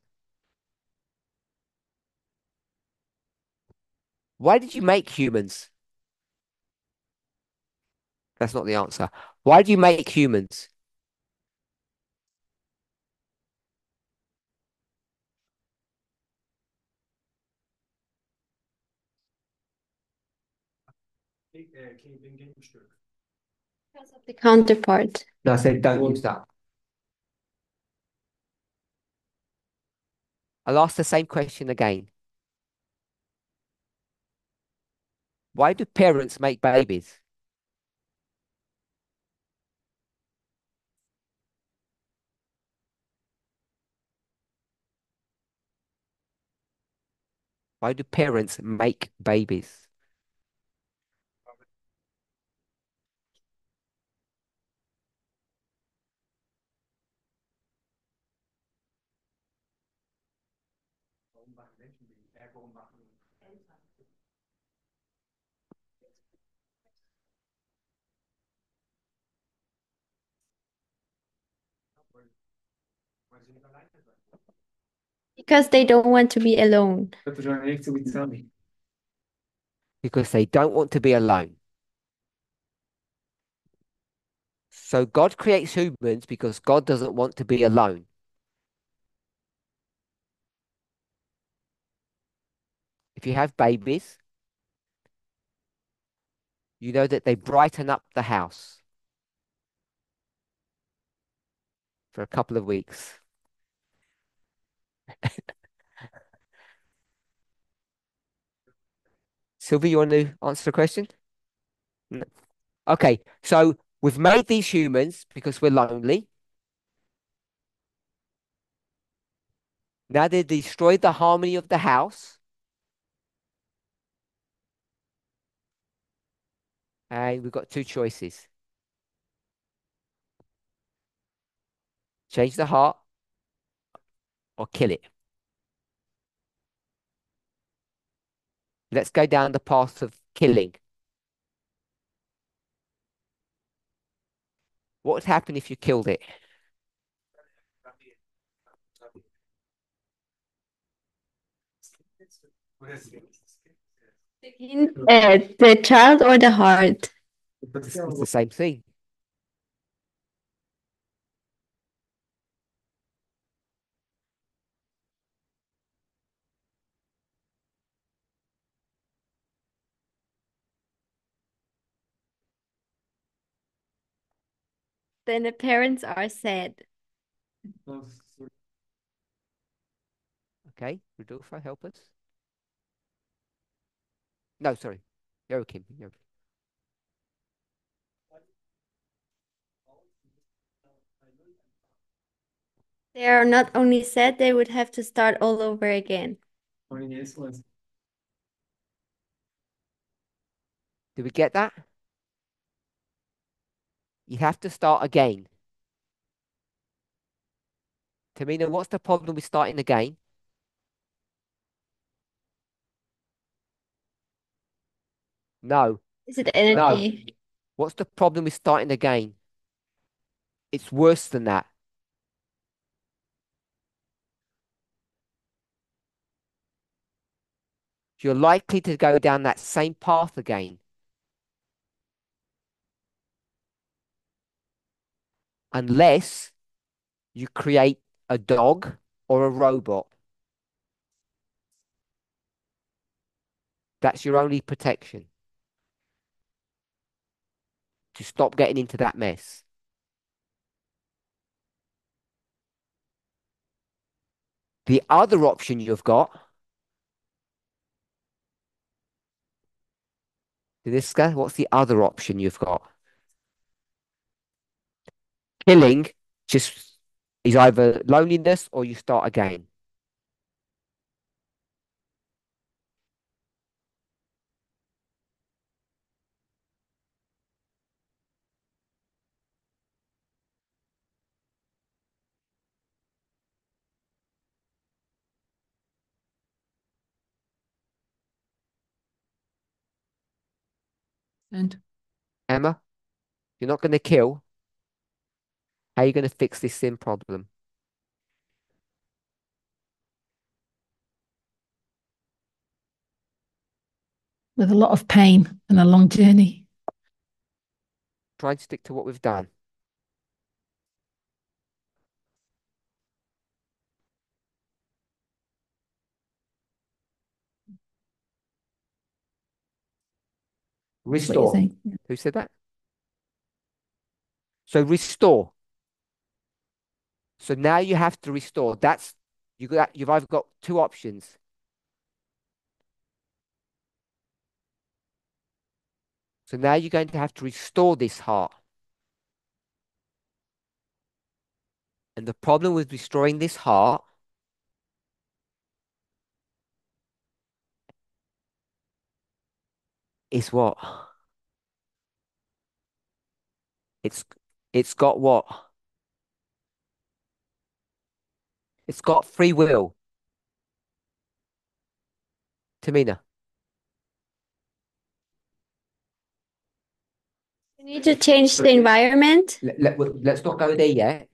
S1: Why did you make humans? That's not the answer. Why do you make humans?
S4: Bin Gegenstück.
S5: Because of the counterpart.
S1: No, I said don't use that. I'll ask the same question again. Why do parents make babies? Why do parents make babies?
S4: Warum machen Menschen die? Warum machen Eltern? Weil sie nicht alleine sein.
S5: Because they don't want to be alone.
S1: Because they don't want to be alone. So God creates humans because God doesn't want to be alone. If you have babies, you know that they brighten up the house for a couple of weeks. Sylvie, you want to answer the question? No. Okay, so we've made these humans because we're lonely. Now they destroyed the harmony of the house. And we've got two choices. Change the heart or kill it. Let's go down the path of killing. What would happen if you killed it?
S5: The child or the heart?
S1: It's the same thing.
S5: Then the parents are sad.
S1: Okay, Rodolfo, help us. No, sorry. Joachim.
S5: They are not only sad, they would have to start all over again.
S1: Did we get that? You have to start again. Tamina, what's the problem with starting again? No.
S5: Is it energy?
S1: What's the problem with starting again? It's worse than that. You're likely to go down that same path again. Unless you create a dog or a robot. That's your only protection. To stop getting into that mess. The other option you've got, Deniska, what's the other option you've got? Killing just is either loneliness or you start again.
S8: And
S1: Emma, you're not going to kill. How are you going to fix this sin problem?
S8: with a lot of pain and a long journey.
S1: Try and stick to what we've done.
S8: What you're
S1: Restore.
S8: saying. Yeah.
S1: Who said that? So restore. So now you have to restore. You've either got two options. So now you're going to have to restore this heart. And the problem with restoring this heart is what? It's it's got what? It's got free will. Tamina.
S5: You need to change the environment.
S1: Let's not go there yet.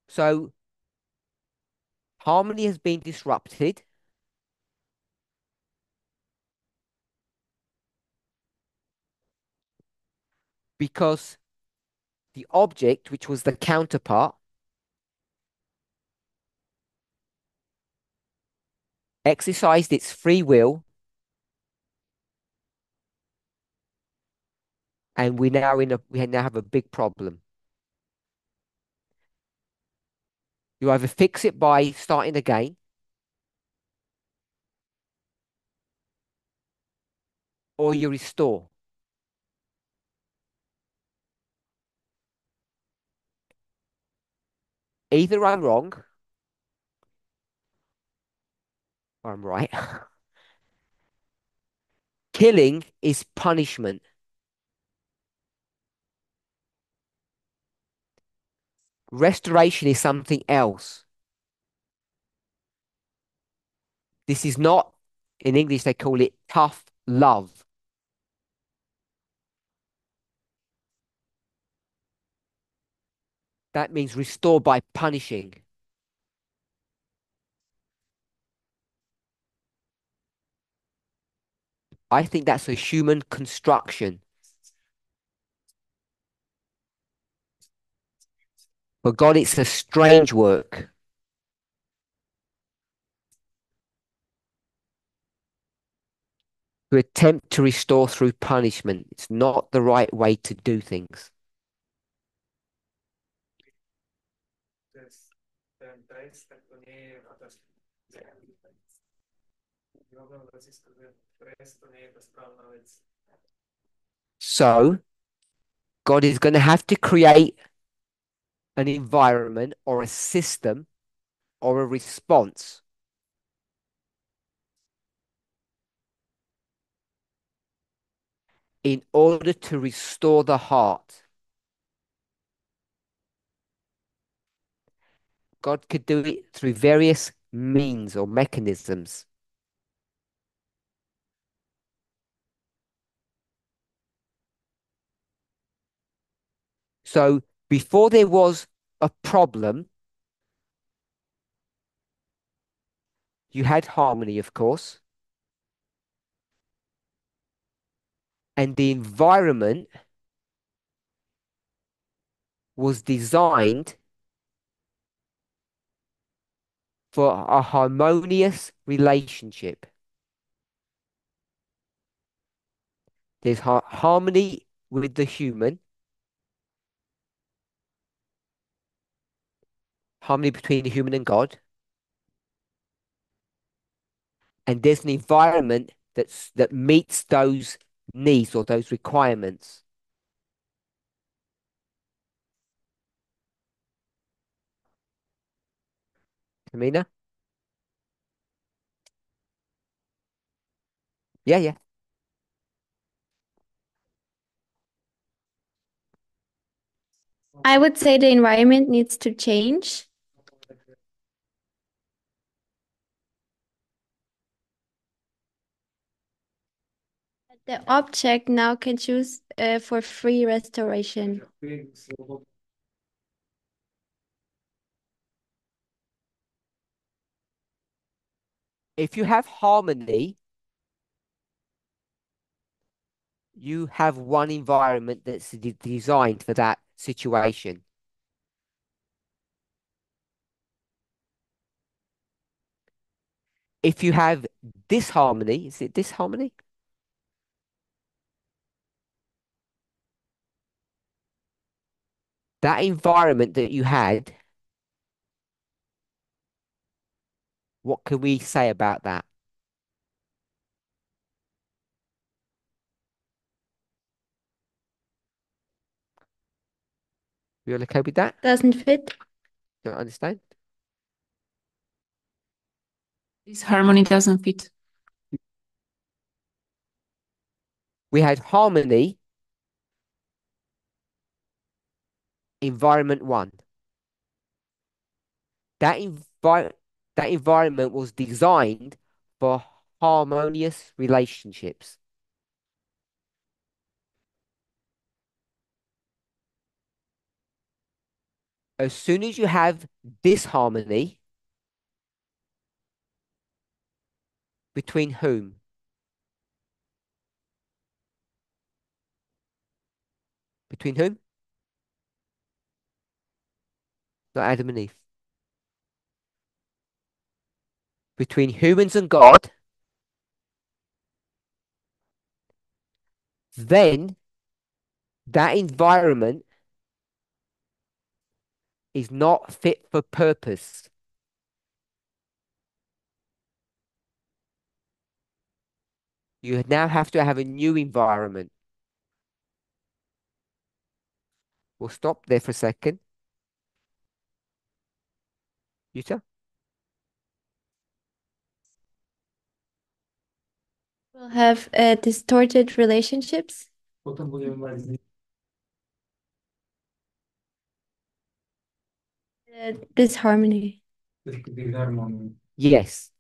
S1: So harmony has been disrupted because the object, which was the counterpart, exercised its free will, and we now have a big problem. You either fix it by starting again, or you restore. Either I'm wrong or I'm right. Killing is punishment. Restoration is something else. This is not, in English, they call it tough love. That means restore by punishing. I think that's a human construction. For God, it's a strange work. To attempt to restore through punishment. It's not the right way to do things.
S4: Ten trest, tak to nie je trest to nie je ta správna vec.
S1: So, God is going to have to create an environment or a system or a response in order to restore the heart. God could do it through various means or mechanisms. So before there was a problem, you had harmony, of course, and the environment was designed for a harmonious relationship. There's harmony with the human, harmony between the human and God, and there's an environment that meets those needs or those requirements. Tamina? Yeah, yeah.
S5: I would say the environment needs to change. The object now can choose for free restoration.
S1: If you have harmony, you have one environment that's designed for that situation. If you have disharmony, is it disharmony? That environment that you had, what can we say about that? You okay with that?
S5: Doesn't fit.
S1: Don't understand?
S3: This harmony doesn't fit.
S1: We had harmony, environment one. That that environment was designed for harmonious relationships. As soon as you have disharmony, between whom? Between whom? Not Adam and Eve. Between humans and God, then that environment is not fit for purpose. You now have to have a new environment. We'll stop there for a second. Yuta?
S5: We'll have distorted relationships. Disharmony.
S1: Yes.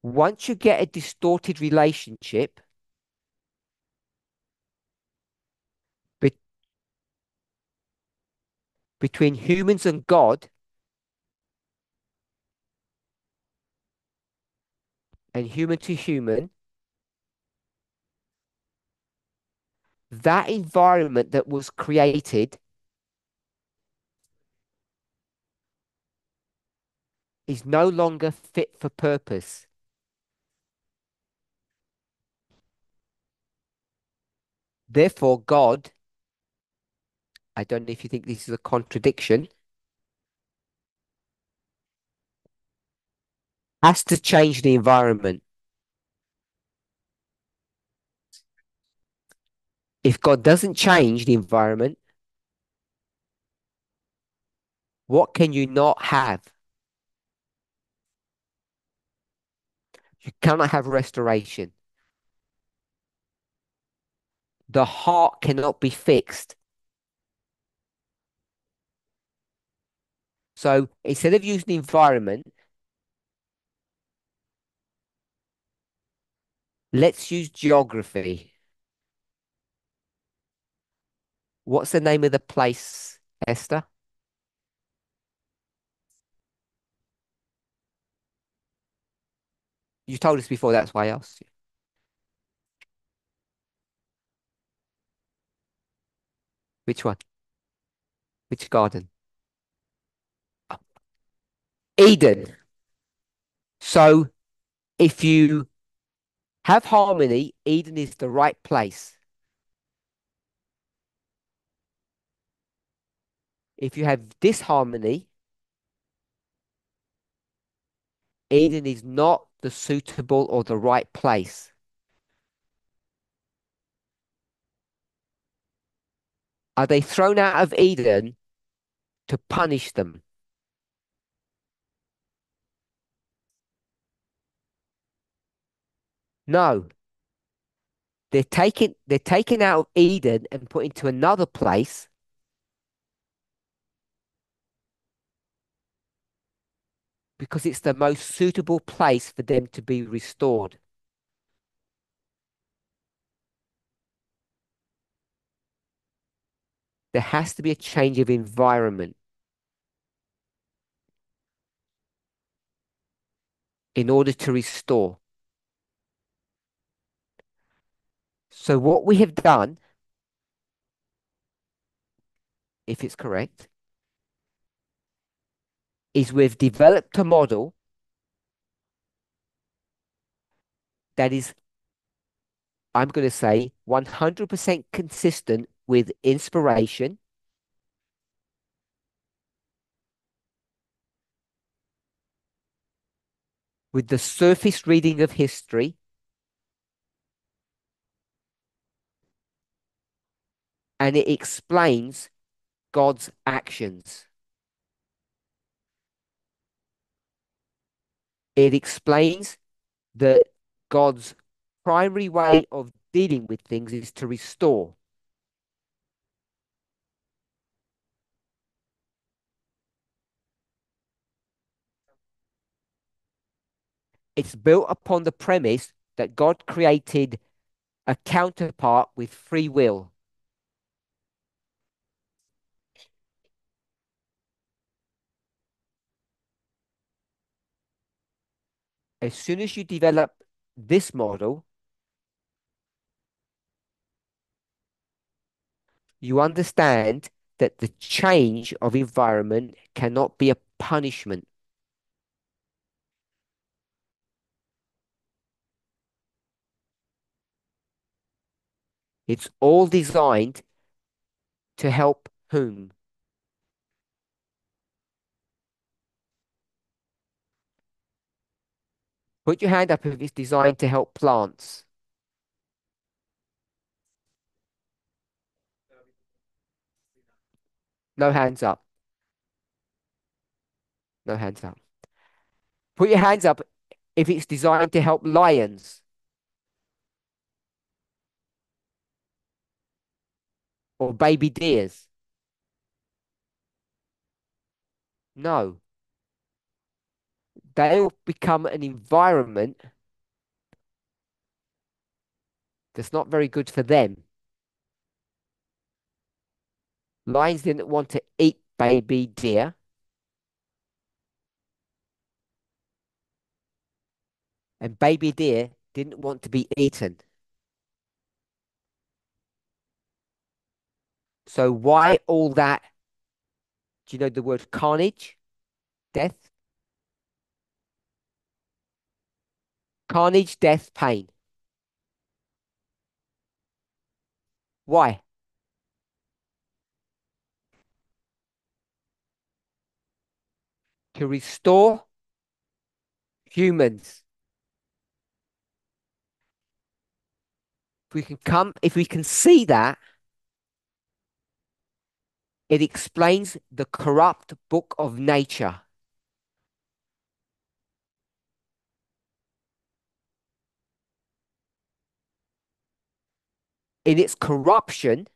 S1: Once you get a distorted relationship be between humans and God, and human to human, that environment that was created is no longer fit for purpose. Therefore, God, I don't know if you think this is a contradiction, has to change the environment. If God doesn't change the environment, what can you not have? You cannot have restoration. The heart cannot be fixed. So instead of using the environment, let's use geography. What's the name of the place, Esther? You told us before, that's why I asked you. Which one? Which garden? Eden. So if you have harmony, Eden is the right place. If you have disharmony, Eden is not the suitable or the right place. Are they thrown out of Eden to punish them? No. They're taken out of Eden and put into another place because it's the most suitable place for them to be restored. There has to be a change of environment in order to restore. So what we have done, if it's correct, is we've developed a model that is, I'm going to say, 100% consistent with inspiration, with the surface reading of history, and it explains God's actions. It explains that God's primary way of dealing with things is to restore. It's built upon the premise that God created a counterpart with free will. As soon as you develop this model, you understand that the change of environment cannot be a punishment. It's all designed to help whom? Put your hand up if it's designed to help plants. No hands up. No hands up. Put your hands up if it's designed to help lions or baby deers. No. They'll become an environment that's not very good for them. Lions didn't want to eat baby deer. And baby deer didn't want to be eaten. So why all that? Do you know the word carnage? Death? Carnage, death, pain. Why? To restore humans. If we can see that, it explains the corrupt book of nature. In its corruption,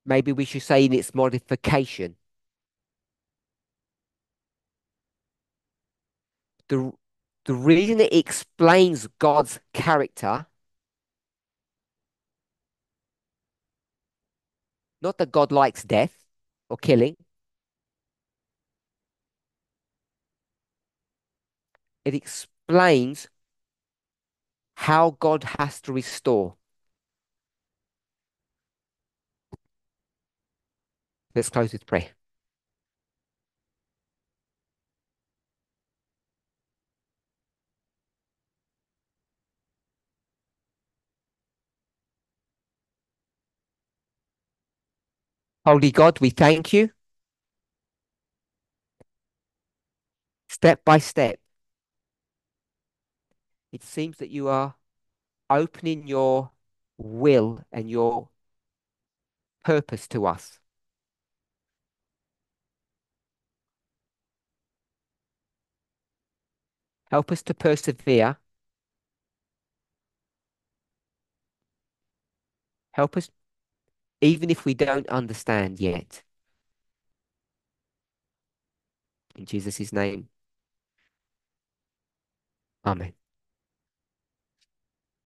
S1: maybe we should say in its modification. The, the reason it explains God's character, not that God likes death or killing, it explains how God has to restore. Let's close with prayer. Holy God, we thank you. Step by step, it seems that you are opening your will and your purpose to us. Help us to persevere. Help us even if we don't understand yet. In Jesus' name, amen.